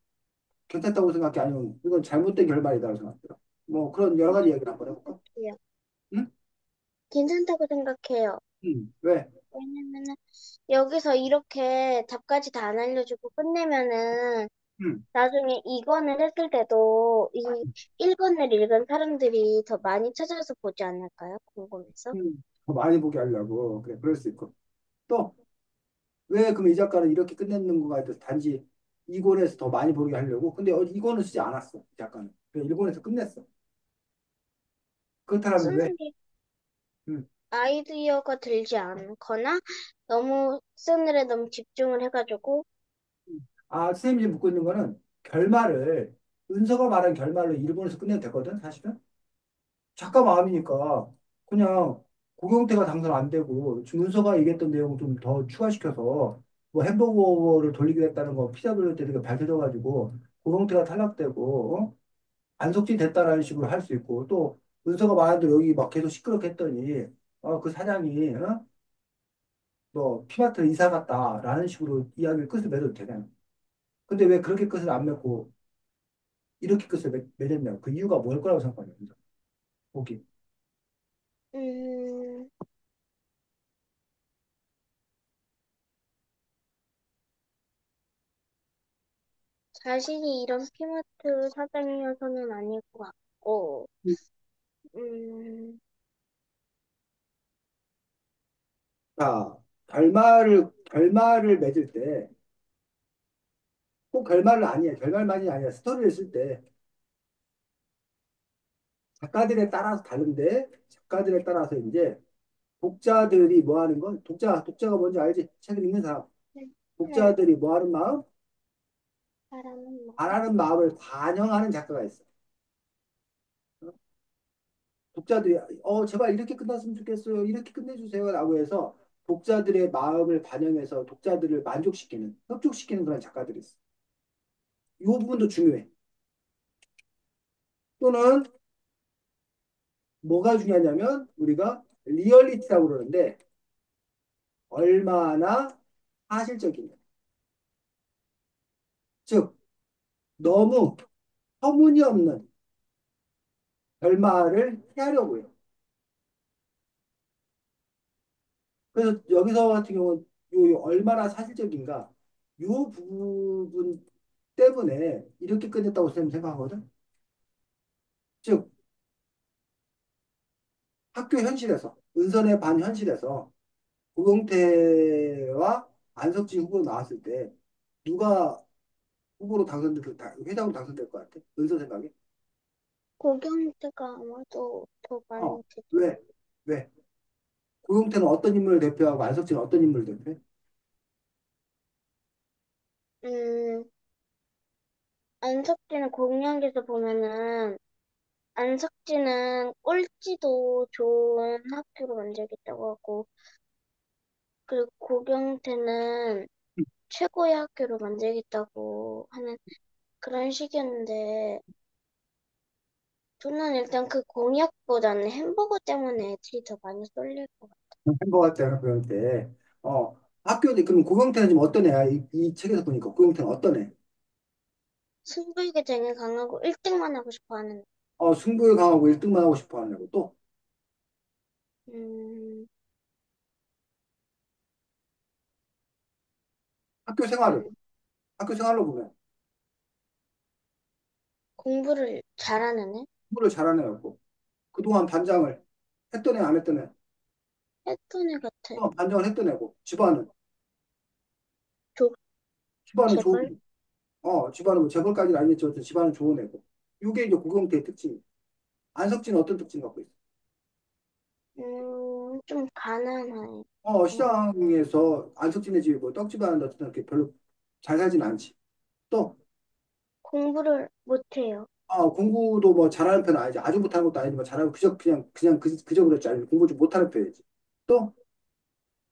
괜찮다고 생각해? 아니면 이건 잘못된 결말이라고 생각해요? 뭐 그런 여러 가지 이야기를 한번 해볼까? 생각해요. 응? 괜찮다고 생각해요. 응. 왜? 왜냐면은 여기서 이렇게 답까지 다 안 알려주고 끝내면은 응. 나중에 2권을 했을 때도 이 1권을 읽은 사람들이 더 많이 찾아서 보지 않을까요? 궁금해서. 더 많이 보게 하려고. 그래, 그럴 수 있고. 또, 왜 그럼 이 작가는 이렇게 끝내는 거가 돼서 단지 이권에서 더 많이 보게 하려고? 근데 이권은 쓰지 않았어, 이 작가는. 그냥 일본에서 끝냈어. 그렇다면 왜? 쓰는 게 음. 아이디어가 들지 않거나 너무 쓰느라 너무 집중을 해가지고 선생님이 묻고 있는 거는 결말을, 은서가 말한 결말로 일본에서 끝내도 되거든, 사실은? 작가 마음이니까 그냥 고경태가 당선 안 되고 지금 문서가 얘기했던 내용 좀 더 추가시켜서 뭐 햄버거를 돌리기로 했다는 거 피자 돌릴 때 되게 밝혀져가지고 고경태가 탈락되고 안석진 됐다라는 식으로 할 수 있고 또 문서가 말한 대로 여기 막 계속 시끄럽게 했더니 그 사장이 뭐 피마트 이사 갔다라는 식으로 이야기를 끝을 맺어도 되잖아. 근데 왜 그렇게 끝을 안 맺고 이렇게 끝을 맺었냐? 그 이유가 뭘 거라고 생각하냐? 보기. 음, 자신이 이런 피마트 사장이어서는 아닐 것 같고 음, 자, 결말을 맺을 때, 꼭 결말은 아니야. 결말만이 아니야. 스토리를 쓸 때, 작가들에 따라서 다른데, 작가들에 따라서 이제, 독자들이 뭐 하는 건, 독자가 뭔지 알지? 책을 읽는 사람. 네, 네, 독자들이 뭐 하는 마음? 바라는 뭐, 바라는 마음을 반영하는 작가가 있어. 독자들이, 제발 이렇게 끝났으면 좋겠어요. 이렇게 끝내주세요. 라고 해서, 독자들의 마음을 반영해서 독자들을 만족시키는, 흡족시키는 그런 작가들이 있어. 이 부분도 중요해. 또는 뭐가 중요하냐면 우리가 리얼리티라고 그러는데 얼마나 사실적이냐. 즉 너무 터무니없는 결말을 피하려고 해요. 그래서 여기서 같은 경우는 요 얼마나 사실적인가 요 부분 때문에 이렇게 끝냈다고 생각하거든. 즉 학교 현실에서 은선의 반 현실에서 고경태와 안석진 후보 나왔을 때 누가 후보로 회장으로 당선될 것 같아? 은서 생각에? 고경태가 아마도 더 어, 많이 되죠. 왜? 왜? 고용태는 어떤 인물을 대표하고 안석진은 어떤 인물을 대표해? 음, 안석진은 공약에서 보면은, 안석진은 꼴찌도 좋은 학교로 만들겠다고 하고, 그리고 고경태는 최고의 학교로 만들겠다고 하는 그런 식이었는데, 저는 일단 그 공약보다는 햄버거 때문에 애들이 더 많이 쏠릴 것 같아요. 한것 같아요, 고용태. 어, 그럼 고용태는 지금 어떤 애야? 이 책에서 보니까 고용태는 어떤 애? 승부욕에 되게 강하고 1등만 하고 싶어 하는, 승부에 강하고 1등만 하고 싶어 하는 애고 또 음, 학교 생활을, 음, 학교 생활로 보면 공부를 잘하는 애? 공부를 잘하는 애였고 그동안 반장을 했던 애, 안 했던 애? 했던 애 같아. 반장을 했던 애고 조, 집안은 좋은, 재벌? 집안은 뭐 재벌까지는 아니겠지만 어쨌든 집안은 좋은 애고 이게 이제 고용태의 특징. 안석진은 어떤 특징 갖고 있어? 좀 가난해. 어, 시장에서 안석진의 집이 뭐 떡집 하는데 어쨌든 그렇게 별로 잘 살진 않지. 또, 공부를 못해요. 공부도 뭐 잘하는 편은 아니지. 아주 못하는 것도 아니지만 잘하고 그저 그렇지. 아니 공부 좀 못하는 편이지. 또,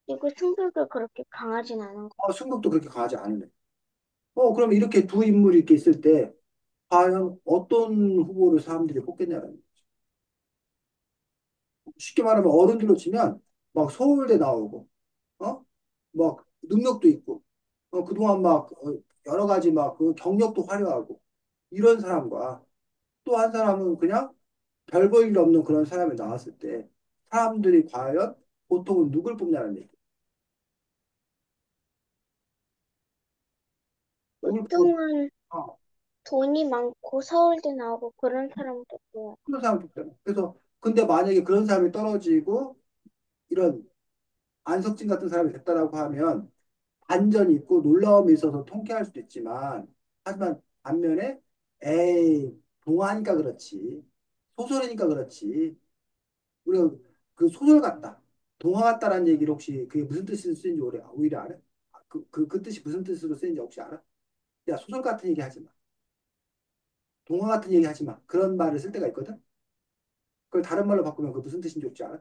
그리고 승부욕이 그렇게 강하진 않은 거. 승부도 그렇게 강하지 않은 애. 그럼 이렇게 두 인물이 이렇게 있을 때, 과연 어떤 후보를 사람들이 뽑겠냐는 거지. 쉽게 말하면 어른들로 치면, 막 서울대 나오고, 어? 막 능력도 있고, 그동안 막 여러 가지 막 그 경력도 화려하고, 이런 사람과 또 한 사람은 그냥 별 볼 일 없는 그런 사람이 나왔을 때 사람들이 과연 보통은 누굴 뽑냐는 얘기. 누굴 뽑, 보통은 어, 돈이 많고 서울대 나오고 그런 사람도 좋아요. 그런 사람 뽑잖아. 그래서 근데 만약에 그런 사람이 떨어지고 이런 안석진 같은 사람이 됐다라고 하면 반전이 있고 놀라움이 있어서 통쾌할 수도 있지만 하지만 반면에 에이 동화니까 그렇지 소설이니까 그렇지 우리가 그 소설 같다 동화 같다라는 얘기를 혹시 그게 무슨 뜻으로 쓰인지 오히려 알아? 그 뜻이 무슨 뜻으로 쓰인지 혹시 알아? 야 소설 같은 얘기 하지 마 동화 같은 얘기 하지 마 그런 말을 쓸 때가 있거든 그걸 다른 말로 바꾸면 그 무슨 뜻인지 혹시 알아?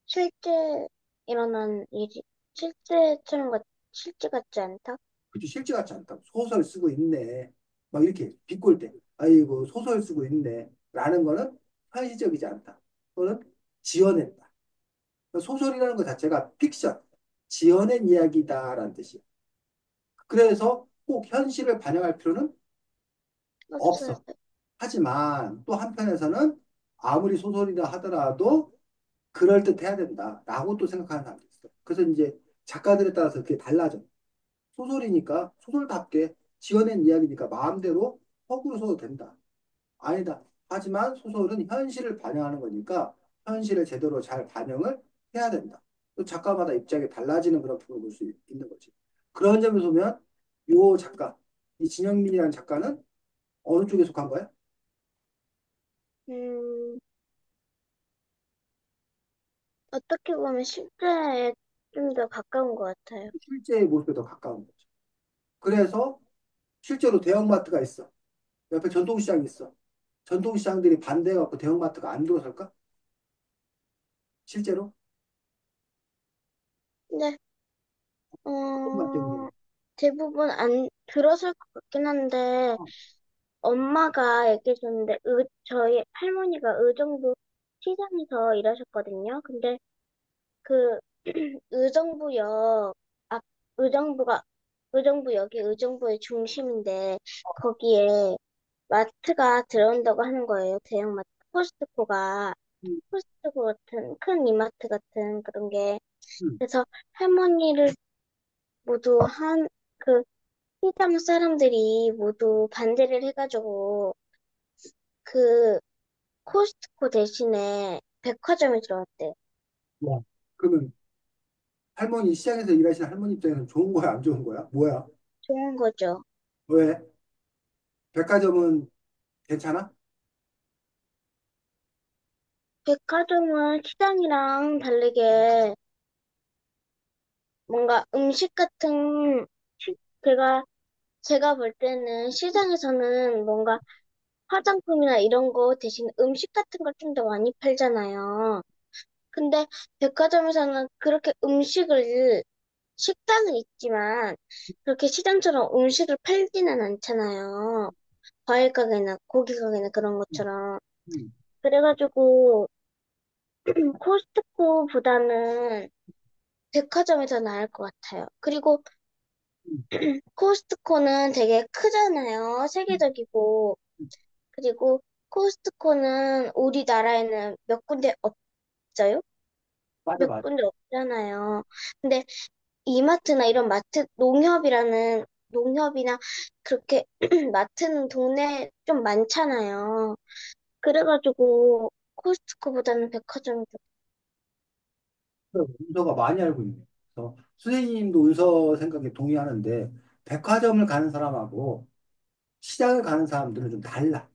실제 일어난 일이 실제처럼 실제 같지 않다? 그치, 실제 같지 않다. 소설 쓰고 있네. 막 이렇게 비꼴 때, 아이고, 소설 쓰고 있네. 라는 거는 현실적이지 않다. 또는 지어낸다. 그러니까 소설이라는 것 자체가 픽션, 지어낸 이야기다라는 뜻이야. 그래서 꼭 현실을 반영할 필요는 없어요. 없어. 하지만 또 한편에서는 아무리 소설이라 하더라도 그럴듯해야 된다라고 또 생각하는 사람도 있어. 그래서 이제 작가들에 따라서 그게 달라져. 소설이니까 소설답게 지어낸 이야기니까 마음대로 허구로 써도 된다. 아니다. 하지만 소설은 현실을 반영하는 거니까 현실을 제대로 잘 반영을 해야 된다. 또 작가마다 입장이 달라지는 그런 부분을 볼 수 있는 거지. 그런 점에서 보면 요 작가, 이 진영민이라는 작가는 어느 쪽에 속한 거야? 음, 어떻게 보면 실제에 좀 더 가까운 것 같아요. 실제의 모습에 더 가까운 거죠. 그래서 실제로 대형마트가 있어. 옆에 전통시장이 있어. 전통시장들이 반대해갖고 대형마트가 안 들어설까? 실제로? 근데, 그런 말 때문에. 대부분 안 들어설 것 같긴 한데, 어, 엄마가 얘기해줬는데, 저희 할머니가 의정부 시장에서 일하셨거든요. 근데 그 의정부역 앞 의정부가 의정부역이 의정부의 중심인데 거기에 마트가 들어온다고 하는 거예요. 대형마트, 코스트코가 음, 코스트코 같은 큰 이마트 같은 그런 게. 음. 그래서 할머니를 모두 그 시장 사람들이 모두 반대를 해가지고 그 코스트코 대신에 백화점이 들어왔대. 와. 그러면 할머니, 시장에서 일하시는 할머니 입장에서는 좋은 거야, 안 좋은 거야? 뭐야? 좋은 거죠. 왜? 백화점은 괜찮아? 백화점은 시장이랑 다르게 뭔가 음식 같은, 시- 제가, 제가 볼 때는 시장에서는 뭔가 화장품이나 이런 거 대신 음식 같은 걸 좀 더 많이 팔잖아요. 근데 백화점에서는 그렇게 식당은 있지만 그렇게 시장처럼 음식을 팔지는 않잖아요. 과일 가게나 고기 가게나 그런 음, 것처럼. 음, 그래가지고 코스트코보다는 백화점이 더 나을 것 같아요. 그리고 음, 코스트코는 되게 크잖아요. 세계적이고. 그리고 코스트코는 우리나라에는 몇 군데 없어요? 맞아, 몇 맞아. 군데 없잖아요. 근데 이마트나 이런 농협이나 그렇게 마트는 동네에 좀 많잖아요. 그래가지고 코스트코보다는 백화점이 더 운서가 많이 알고 있네. 그래서 선생님도 운서 생각에 동의하는데, 백화점을 가는 사람하고 시장을 가는 사람들은 좀 달라.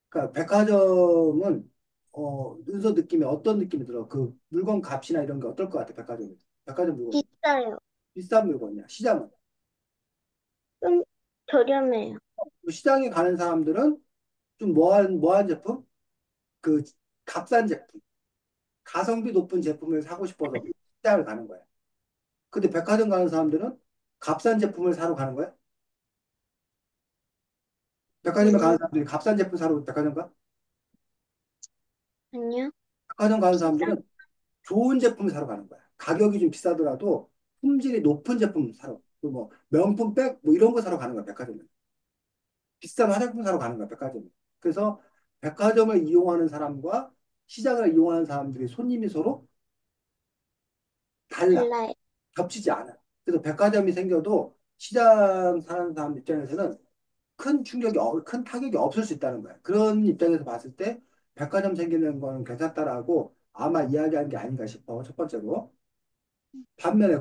그러니까 백화점은 눈서 느낌이 어떤 느낌이 들어? 그 물건 값이나 이런 게 어떨 것 같아? 백화점이. 백화점 물건 비싸요. 비싼 물건이야. 시장은 좀 저렴해요. 시장에 가는 사람들은 좀 뭐한 제품? 그 값싼 제품, 가성비 높은 제품을 사고 싶어서 시장을 가는 거야. 근데 백화점 가는 사람들은 값싼 제품을 사러 가는 거야. 백화점에 가는 아니요, 사람들이 값싼 제품 사러 백화점 가? 아니요. 백화점 가는 비싼, 사람들은 좋은 제품을 사러 가는 거야. 가격이 좀 비싸더라도 품질이 높은 제품 사러, 그뭐 명품 백 뭐 이런 거 사러 가는 거야, 백화점에. 비싼 화장품 사러 가는 거야, 백화점에. 그래서 백화점을 이용하는 사람과 시장을 이용하는 사람들이 손님이 서로 달라. 달라요. 겹치지 않아. 그래서 백화점이 생겨도 시장 사는 사람 입장에서는 큰 충격이, 큰 타격이 없을 수 있다는 거야. 그런 입장에서 봤을 때 백화점 생기는 건 괜찮다라고 아마 이야기한 게 아닌가 싶어, 첫 번째로. 반면에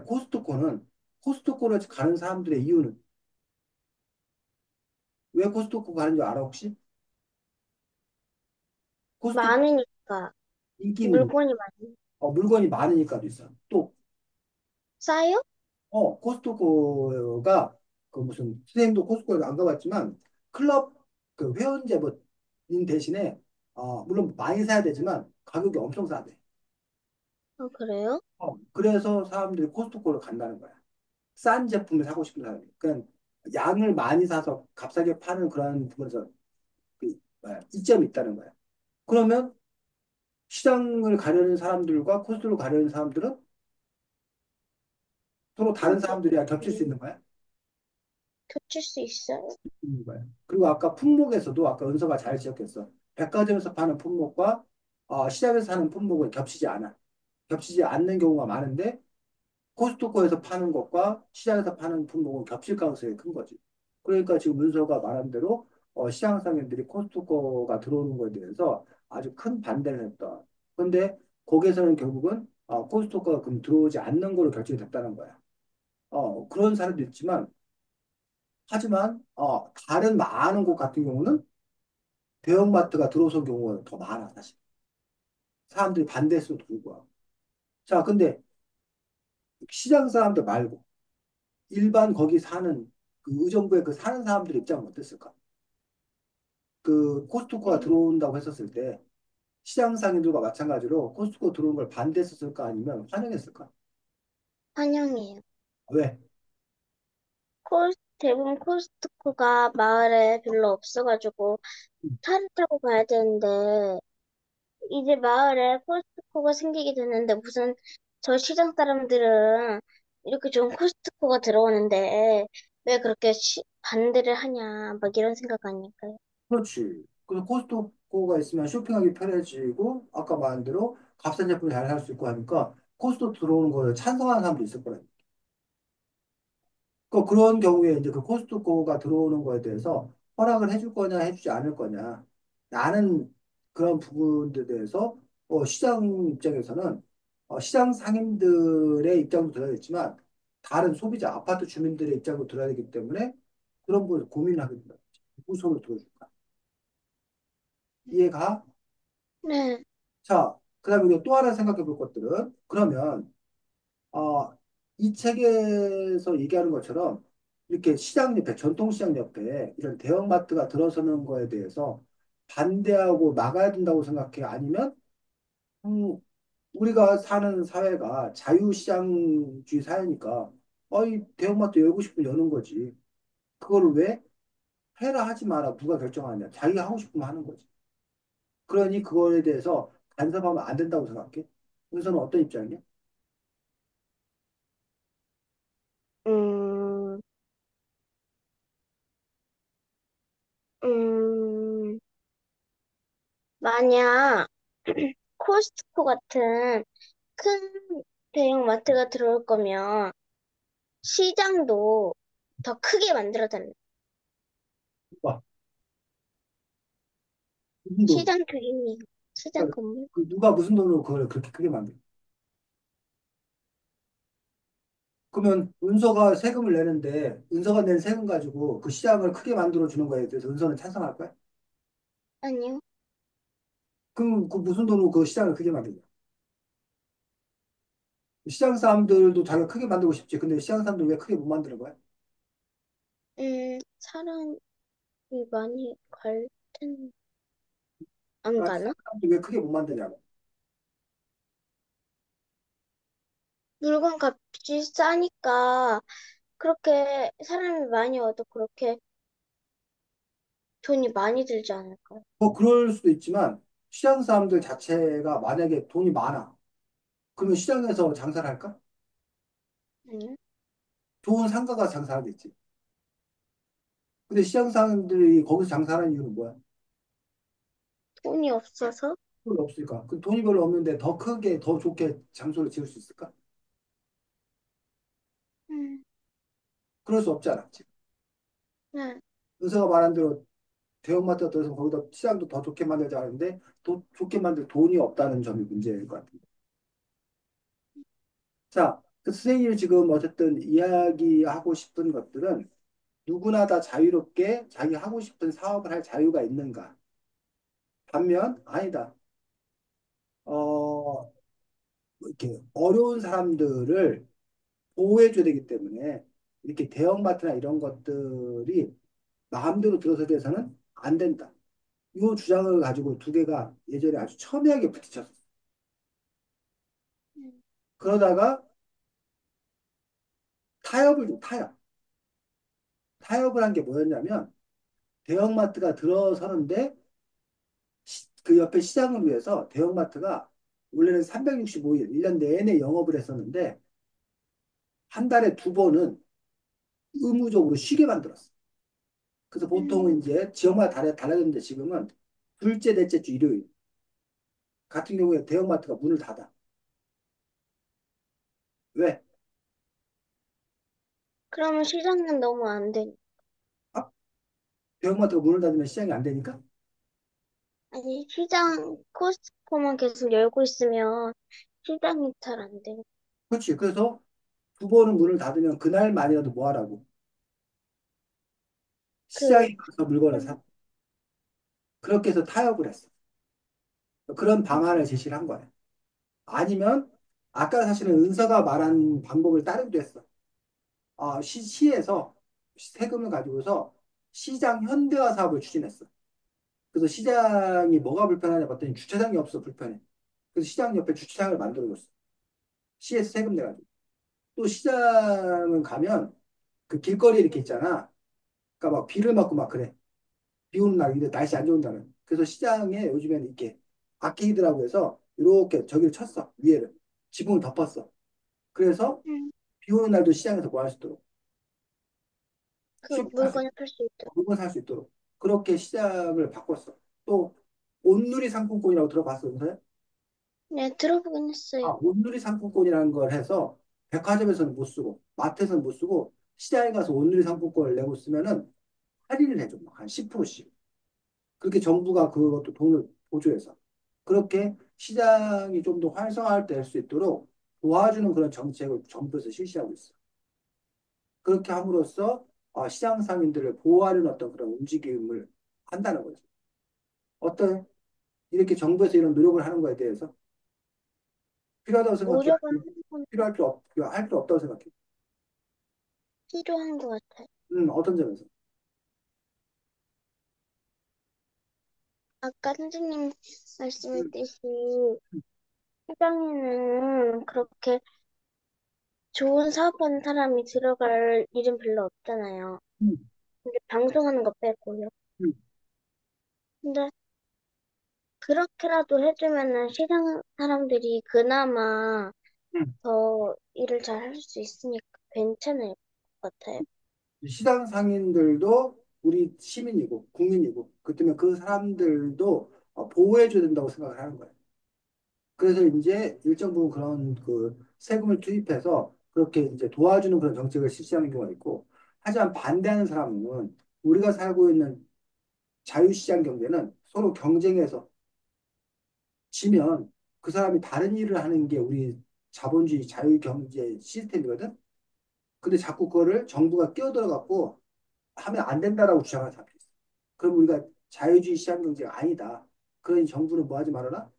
코스트코를 가는 사람들의 이유는 왜 코스트코 가는 줄 알아 혹시? 코스트코 많으니까. 인기 있는 물건이 많이 물건이 많으니까도 있어. 또 싸요? 코스트코가 그 무슨 선생님도 코스트코에 안 가봤지만 클럽 그 회원 제목인 대신에 물론 많이 사야 되지만 가격이 엄청 싸대. 그래요? 그래서 사람들이 코스트코를 간다는 거야. 싼 제품을 사고 싶은 사람이. 그러니까 양을 많이 사서 값싸게 파는 그런 부분에서 이점이 있다는 거야. 그러면 시장을 가려는 사람들과 코스트를 가려는 사람들은 서로 다른 사람들이야 겹칠 수 네. 있는 거야. 겹칠 수 있어요. 있는 거야. 그리고 아까 품목에서도 아까 은서가 잘 지적했어. 백화점에서 파는 품목과 시장에서 사는 품목은 겹치지 않아. 겹치지 않는 경우가 많은데 코스트코에서 파는 것과 시장에서 파는 품목은 겹칠 가능성이 큰 거지. 그러니까 지금 은서가 말한 대로 시장 상인들이 코스트코가 들어오는 거에 대해서 아주 큰 반대를 했다. 그런데 거기에서는 결국은 코스트코가 그럼 들어오지 않는 걸로 결정이 됐다는 거야. 그런 사례도 있지만 하지만 다른 많은 곳 같은 경우는 대형마트가 들어선 경우가 더 많아 사실. 사람들이 반대했어도 불구하고. 자, 근데 시장 사람들 말고 일반 거기 사는 그 의정부에 그 사는 사람들 입장은 어땠을까? 그 코스트코가 음, 들어온다고 했었을 때 시장 상인들과 마찬가지로 코스트코 들어온 걸 반대했었을까 아니면 환영했을까? 환영이에요. 왜? 대부분 코스트코가 마을에 별로 없어가지고 차를 타고 가야 되는데 이제 마을에 코스트코가 생기게 됐는데 무슨 저 시장 사람들은 이렇게 좋은 코스트코가 들어오는데 왜 그렇게 반대를 하냐 막 이런 생각 아닐까요? 그렇지. 그래서 코스트코가 있으면 쇼핑하기 편해지고 아까 말한 대로 값싼 제품 잘 살 수 있고 하니까 코스트코 들어오는 거에 찬성하는 사람도 있을 거라고. 그런 경우에 이제 그 코스트코가 들어오는 거에 대해서 허락을 해줄 거냐, 해주지 않을 거냐. 라는 그런 부분들에 대해서 시장 입장에서는 시장 상인들의 입장도 들어야겠지만 다른 소비자, 아파트 주민들의 입장도 들어야 되기 때문에 그런 부분을 고민을 하게 된다. 누구 손을 들어줄까? 이해가? 네, 자, 그다음에 우리가 또 하나 생각해 볼 것들은 그러면 어, 이 책에서 얘기하는 것처럼 이렇게 시장 옆에, 전통시장 옆에 이런 대형마트가 들어서는 거에 대해서 반대하고 막아야 된다고 생각해? 아니면, 우리가 사는 사회가 자유시장주의 사회니까, 이 대형마트 열고 싶으면 여는 거지. 그거를 왜 해라 하지 마라 누가 결정하냐. 자기가 하고 싶으면 하는 거지. 그러니 그거에 대해서 간섭하면 안 된다고 생각해? 우선은 어떤 입장이냐? 음, 음, 만약 코스트코 같은 큰 대형 마트가 들어올 거면 시장도 더 크게 만들어 달라. 와, 무슨 돈? 시장 규모이 시장 건물? 누가 무슨 돈으로 그걸 그렇게 크게 만들어? 그러면 은서가 세금을 내는데 은서가 낸 세금 가지고 그 시장을 크게 만들어 주는 거에 대해서 은서는 찬성할 거야? 아니요. 그럼 그 무슨 돈으로 그 시장을 크게 만드냐? 시장 사람들도 자기가 크게 만들고 싶지. 근데 시장 사람들 왜 크게 못 만드는 거야? 사람이 많이 갈 텐, 안 아, 시장 가나? 사람들 왜 크게 못 만드냐고. 물건 값이 싸니까 그렇게 사람이 많이 와도 그렇게 돈이 많이 들지 않을까요? 뭐 그럴 수도 있지만 시장 사람들 자체가 만약에 돈이 많아. 그러면 시장에서 장사를 할까? 아니요. 좋은 상가가 장사하겠지. 근데 시장 사람들이 거기서 장사하는 이유는 뭐야? 돈이 없어서? 돈이 없으니까. 그 돈이 별로 없는데 더 크게, 더 좋게 장소를 지을 수 있을까? 음, 그럴 수 없잖아. 지금. 네. 은서가 말한 대로 대형마트가 들어서 거기다 시장도 더 좋게 만들자 하는데 더 좋게 만들 돈이 없다는 점이 문제일 것 같아요. 자, 그 선생님이 지금 어쨌든 이야기하고 싶은 것들은 누구나 다 자유롭게 자기 하고 싶은 사업을 할 자유가 있는가? 반면 아니다. 어, 이렇게 어려운 사람들을 보호해줘야 되기 때문에 이렇게 대형마트나 이런 것들이 마음대로 들어서게 해서는 안 된다. 이 주장을 가지고 두 개가 예전에 아주 첨예하게 부딪혔어. 음, 그러다가 타협을. 타협을 한 게 뭐였냐면 대형마트가 들어서는데 그 옆에 시장을 위해서 대형마트가 원래는 365일, 1년 내내 영업을 했었는데 한 달에 두 번은 의무적으로 쉬게 만들었어. 그래서 보통은 음, 이제 지역마다 달라졌는데 지금은 둘째, 넷째 주 일요일 같은 경우에 대형마트가 문을 닫아. 왜? 그러면 시장은 너무 안 되니. 아, 대형마트가 문을 닫으면 시장이 안 되니까? 아니, 시장, 코스트코만 계속 열고 있으면 시장이 잘 안 돼. 그렇지. 그래서 두 번은 문을 닫으면 그날만이라도 뭐 하라고? 그, 시장에 가서 물건을 사. 그렇게 해서 타협을 했어. 그런 방안을 제시를 한 거야. 아니면 아까 사실은 은서가 말한 방법을 따르기도 했어. 시에서 세금을 가지고서 시장 현대화 사업을 추진했어. 그래서 시장이 뭐가 불편하냐 봤더니 주차장이 없어 불편해. 그래서 시장 옆에 주차장을 만들어줬어. 시에서 세금 내가지고. 또 시장은 가면 그 길거리 이렇게 있잖아. 그러니까 막 비를 맞고 막 그래. 비 오는 날, 근데 날씨 안 좋은 날은. 그래서 시장에 요즘에는 이렇게 아케이드라고 해서 이렇게 저기를 쳤어. 위에를. 지붕을 덮었어. 그래서 음, 비 오는 날도 시장에서 뭐 할 수 있도록. 그 쉽게 할 수 물건을 팔 수 있도록. 물건 살 수 있도록. 그렇게 시장을 바꿨어. 또 온누리 상품권이라고 들어봤어, 요새? 네, 들어보긴 했어요. 온누리 상품권이라는 걸 해서 백화점에서는 못 쓰고 마트에서는 못 쓰고 시장에 가서 온누리 상품권을 내고 쓰면은 할인을 해줘. 막한 10%씩. 그렇게 정부가 그것도 돈을 보조해서 그렇게 시장이 좀 더 활성화될 수 있도록 도와주는 그런 정책을 정부에서 실시하고 있어. 그렇게 함으로써 시장 상인들을 보호하려는 어떤 그런 움직임을 한다는 거지. 어떤 이렇게 정부에서 이런 노력을 하는 거에 대해서 필요하다고 생각해? 노력을 하는 건 할 필요 없다고 생각해? 필요한 것 같아요. 어떤 점에서? 아까 선생님 음, 말씀했듯이 시장에는 그렇게 좋은 사업하는 사람이 들어갈 일은 별로 없잖아요. 음, 근데 방송하는 거 빼고요. 음, 근데 그렇게라도 해주면은 시장 사람들이 그나마 음. 더 일을 잘 할 수 있으니까 괜찮을 것 같아요. 시장 상인들도 우리 시민이고 국민이고 그 때문에 그 사람들도 보호해줘야 된다고 생각을 하는 거예요. 그래서 이제 일정 부분 그런 그 세금을 투입해서 그렇게 이제 도와주는 그런 정책을 실시하는 경우가 있고 하지만 반대하는 사람은 우리가 살고 있는 자유시장 경제는 서로 경쟁해서 지면 그 사람이 다른 일을 하는 게 우리 자본주의 자유경제 시스템이거든. 근데 자꾸 그거를 정부가 끼어들어 갖고 하면 안 된다라고 주장하는 사람이 있어. 그럼 우리가 자유주의 시장 경제가 아니다. 그러니 정부는 뭐 하지 말아라?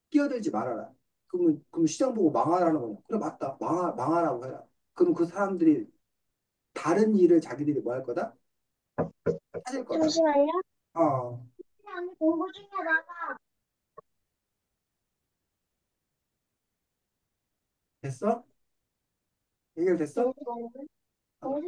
끼어들지 말아라. 그럼 시장 보고 망하라는 거냐? 그래, 맞다. 망하라고 해라. 그럼 그 사람들이 다른 일을 자기들이 뭐 할 거다? 찾을 거다. 잠시만요. 어, 언니 공부 중이야, 나가. 됐어? 해결됐어? 잠시만요. 어,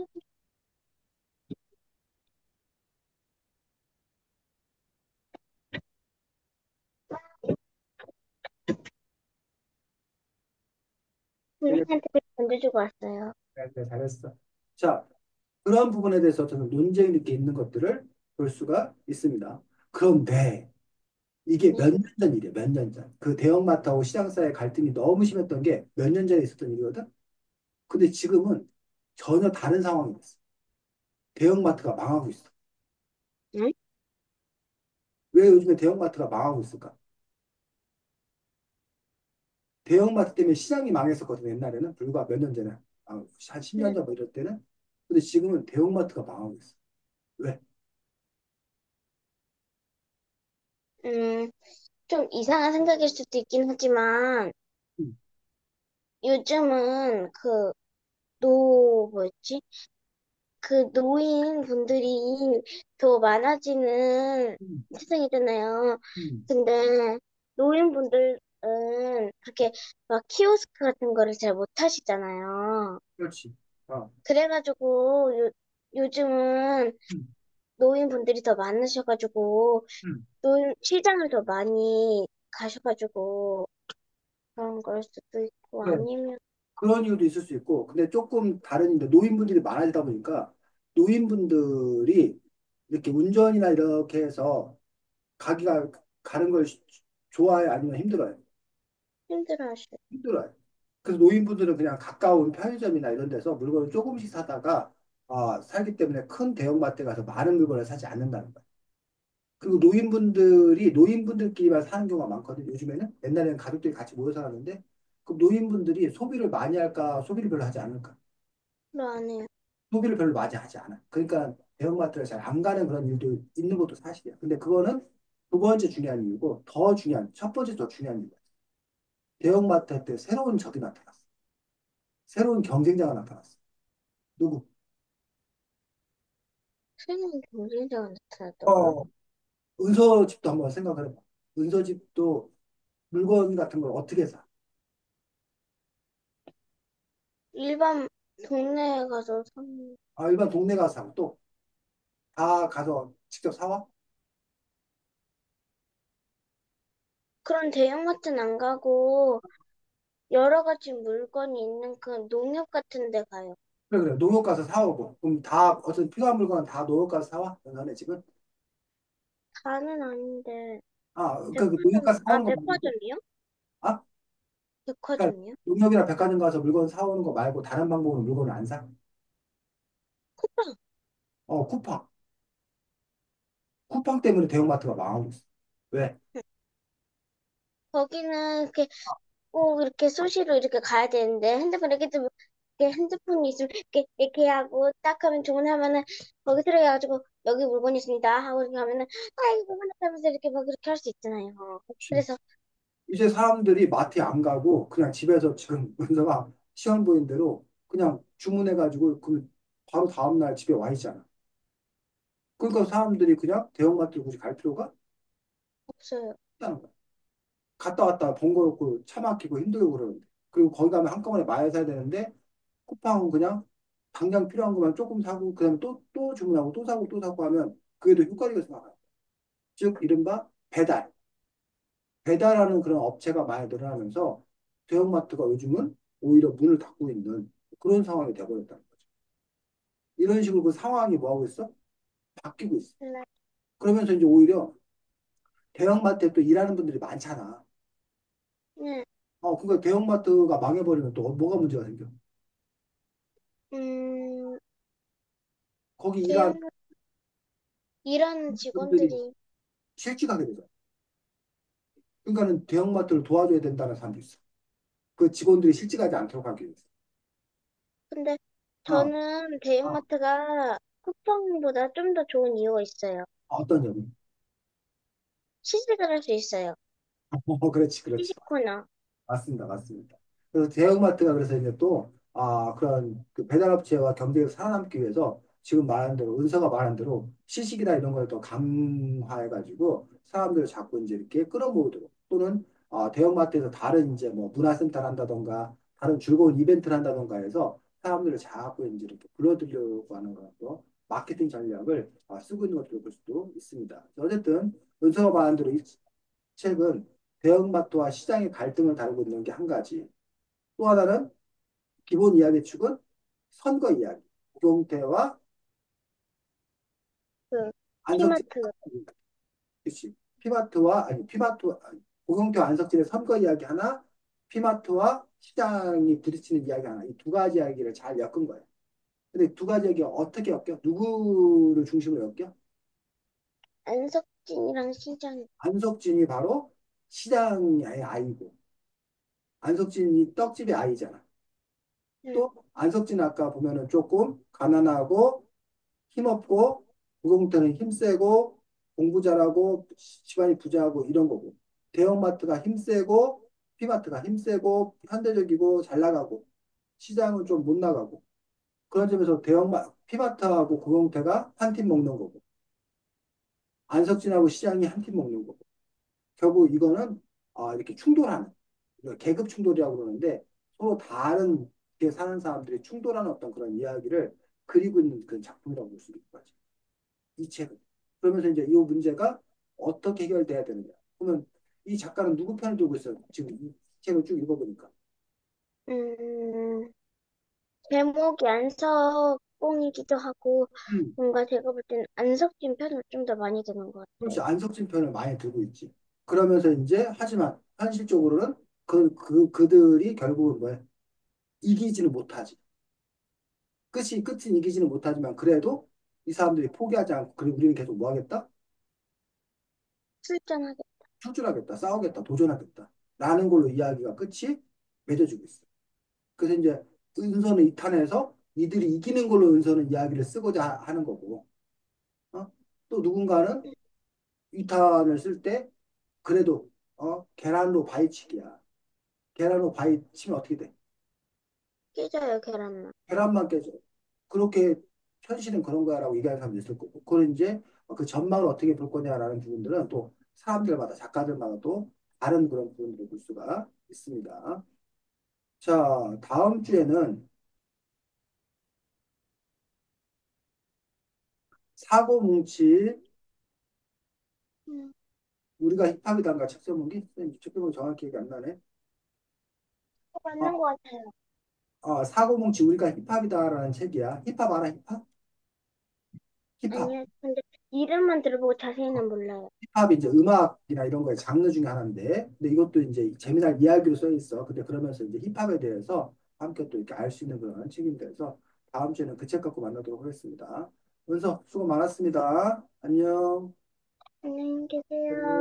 해결, 선생님한테 던져주고 왔어요. 네, 잘했어. 자, 그런 부분에 대해서 저는 논쟁이 이렇게 있는 것들을 볼 수가 있습니다. 그런데 이게 네. 몇 년 전 일이에요, 몇 년 전. 그 대형마트하고 시장 사이의 갈등이 너무 심했던 게 몇 년 전에 있었던 일이거든? 근데 지금은 전혀 다른 상황이 됐어. 대형마트가 망하고 있어. 응? 왜 요즘에 대형마트가 망하고 있을까? 대형마트 때문에 시장이 망했었거든, 옛날에는. 불과 몇 년 전에. 한 10년 네. 전 뭐 이럴 때는. 근데 지금은 대형마트가 망하고 있어. 왜? 음, 좀 이상한 생각일 수도 있긴 하지만 음, 요즘은 뭐였지? 그 노인분들이 더 많아지는 음, 세상이잖아요. 음, 근데 노인분들은 그렇게 막 키오스크 같은 거를 잘 못 하시잖아요. 그렇지. 어, 그래가지고 요즘은 음, 노인분들이 더 많으셔가지고 음. 노인 시장을 더 많이 가셔가지고 그런 걸 수도 있고 그래. 아니면 그런 이유도 있을 수 있고, 근데 조금 다른데 노인분들이 많아지다 보니까 노인분들이 이렇게 운전이나 이렇게 해서 가기가 가는 걸 좋아해 아니면 힘들어요? 힘들어하셔. 힘들어요. 그래서 노인분들은 그냥 가까운 편의점이나 이런 데서 물건을 조금씩 사다가 살기 때문에 큰 대형마트에 가서 많은 물건을 사지 않는다는 거예요. 그리고 노인분들끼리만 사는 경우가 많거든요. 요즘에는 옛날에는 가족들이 같이 모여 살았는데 그 노인분들이 소비를 많이 할까 소비를 별로 하지 않을까 별로 안 해요. 소비를 별로 많이 하지 않아. 그러니까 대형마트를 잘 안 가는 그런 일도 있는 것도 사실이야. 근데 그거는 두 번째 중요한 이유고 더 중요한 첫 번째 더 중요한 이유야. 대형마트 할 때 새로운 적이 나타났어. 새로운 경쟁자가 나타났어. 누구? 새로운 경쟁자가 나타났다고요? 어, 은서집도 한번 생각을 해봐. 은서집도 물건 같은 걸 어떻게 사? 일반 동네에 가서 산 일반 동네 가서 사고 또 다 가서 직접 사와? 그런 대형마트는 안 가고 여러 가지 물건이 있는 그 농협 같은 데 가요. 그래, 그래. 농협 가서 사오고. 그럼 다, 어떤 필요한 물건은 다 농협 가서 사와? 너네 집은? 다는 아닌데 그 농협 가서 사오는 거 말고, 백화점이요? 아? 그러니까 백화점이요? 농협이나 백화점 가서 물건 사오는 거 말고 다른 방법으로 물건을 안 사? 쿠팡. 쿠팡. 쿠팡 때문에 대형마트가 망하고 있어. 왜? 거기는 이렇게 꼭 이렇게 수시로 이렇게 가야 되는데 핸드폰 이렇게 좀 이렇게 핸드폰이 있으면 이렇게 하고 딱 하면 주문하면은 거기 들어가가지고 여기 물건 있습니다 하고 이렇게 하면은 이거 하면서 이렇게 막 그렇게 할 수 있잖아요. 혹시 그래서 이제 사람들이 마트에 안 가고 그냥 집에서 지금 은서가 시험 보인 대로 그냥 주문해가지고 그 바로 다음날 집에 와 있잖아. 그러니까 사람들이 그냥 대형마트를 굳이 갈 필요가 없어요. 없다는 거야. 갔다 왔다 번거롭고 차 막히고 힘들고 그러는데. 그리고 거기 가면 한꺼번에 많이 사야 되는데 쿠팡은 그냥 당장 필요한 것만 조금 사고 그다음에 또 주문하고 또 사고 또 사고 하면 그게 더 효과적이어서 나가요. 즉 이른바 배달. 배달하는 그런 업체가 많이 늘어나면서 대형마트가 요즘은 오히려 문을 닫고 있는 그런 상황이 되어버렸다는 거죠. 이런 식으로 그 상황이 뭐하고 있어? 바뀌고 있어. 네. 그러면서 이제 오히려 대형마트에 또 일하는 분들이 많잖아. 네. 그러니까 대형마트가 망해버리면 또 뭐가 문제가 생겨? 음, 거기 일하는 대형 일하는 분들이 직원들이 실직하게 되죠. 그러니까는 대형마트를 도와줘야 된다는 사람도 있어. 그 직원들이 실직하지 않도록 하기 위해서. 근데 아, 저는 아, 대형마트가 쿠팡보다 좀 더 좋은 이유가 있어요. 어떤 점이? 시식을 할 수 있어요. 그렇지, 그렇지. 시식 코너. 맞습니다, 맞습니다. 그래서 대형마트가 그래서 이제 또, 그런 그 배달업체와 경쟁에서 살아남기 위해서 지금 말한 대로, 은서가 말한 대로 시식이나 이런 걸 더 강화해가지고 사람들을 자꾸 이제 이렇게 끌어모으도록 또는 대형마트에서 다른 이제 뭐 문화센터를 한다던가 다른 즐거운 이벤트를 한다던가 해서 사람들을 자꾸 이제 이렇게 불러들이려고 하는 그런 또 마케팅 전략을 쓰고 있는 것으로 볼 수도 있습니다. 어쨌든 은서가 말한 대로 이 책은 대형마트와 시장의 갈등을 다루고 있는 게 한 가지. 또 하나는 기본 이야기 축은 선거 이야기. 고경태와 그 안석진. 피마트. 그치? 고경태와 안석진의 선거 이야기 하나, 피마트와 시장이 부딪히는 이야기 하나. 이 두 가지 이야기를 잘 엮은 거예요. 근데 두 가지 이야기가 어떻게 엮여? 누구를 중심으로 엮여? 안석진이랑 시장. 안석진이 바로 시장의 아이고, 안석진이 떡집의 아이잖아. 응. 또 안석진 아까 보면은 조금 가난하고 힘없고 구공태는 힘세고 공부 잘하고 집안이 부자하고 이런 거고 대형마트가 힘세고 피마트가 힘세고 현대적이고 잘 나가고 시장은 좀 못 나가고 그런 점에서 피마트하고 구공태가 한 팀 먹는 거고 안석진하고 시장이 한 팀 먹는 거고 결국 이거는 이렇게 충돌하는 계급 충돌이라고 그러는데 서로 다른 게 사는 사람들이 충돌하는 어떤 그런 이야기를 그리고 있는 그런 작품이라고 볼 수 있는 거죠. 이 책은. 그러면서 이제 이 문제가 어떻게 해결돼야 되느냐. 그러면 이 작가는 누구 편을 들고 있어요? 지금 이 책을 쭉 읽어보니까. 음, 제목이 안석봉이기도 하고 음. 뭔가 제가 볼 때는 안석진 편을 좀 더 많이 드는 것 그렇지. 같아요. 안석진 편을 많이 들고 있지. 그러면서 이제 하지만 현실적으로는 그들이 결국은 뭐야? 이기지는 못하지. 끝은 이기지는 못하지만 그래도 이 사람들이 포기하지 않고 그리고 우리는 계속 뭐 하겠다? 출전하게. 출줄하겠다, 싸우겠다, 도전하겠다. 라는 걸로 이야기가 끝이 맺어지고 있어. 그래서 이제 은서는 이탄에서 이들이 이기는 걸로 은서는 이야기를 쓰고자 하는 거고, 어? 또 누군가는 이탄을 쓸 때 그래도 계란으로 바위치기야. 계란으로 바위 치면 어떻게 돼? 깨져요, 계란만. 계란만 깨져. 그렇게 현실은 그런 거야라고 얘기하는 사람도 있을 거고. 그걸 이제 그 전망을 어떻게 볼 거냐라는 부분들은 또 사람들마다 작가들마다 또 다른 그런 부분들을 볼 수가 있습니다. 자, 다음 주에는 사고뭉치 음, 우리가 힙합이단가 책 제목이 책 제목이 정확히 기억이 안 나네. 맞는 아, 것 같아요. 사고뭉치 우리가 힙합이다라는 책이야. 힙합 알아? 힙합? 힙합. 아니요, 근데 이름만 들어보고 자세히는 몰라요. 힙합이 이제 음악이나 이런 거의 장르 중에 하나인데, 근데 이것도 이제 재미난 이야기로 써 있어. 근데 그러면서 이제 힙합에 대해서 함께 또 이렇게 알 수 있는 그런 책인데, 그래서 다음 주에는 그 책 갖고 만나도록 하겠습니다. 은서 수고 많았습니다. 안녕. 안녕히 계세요.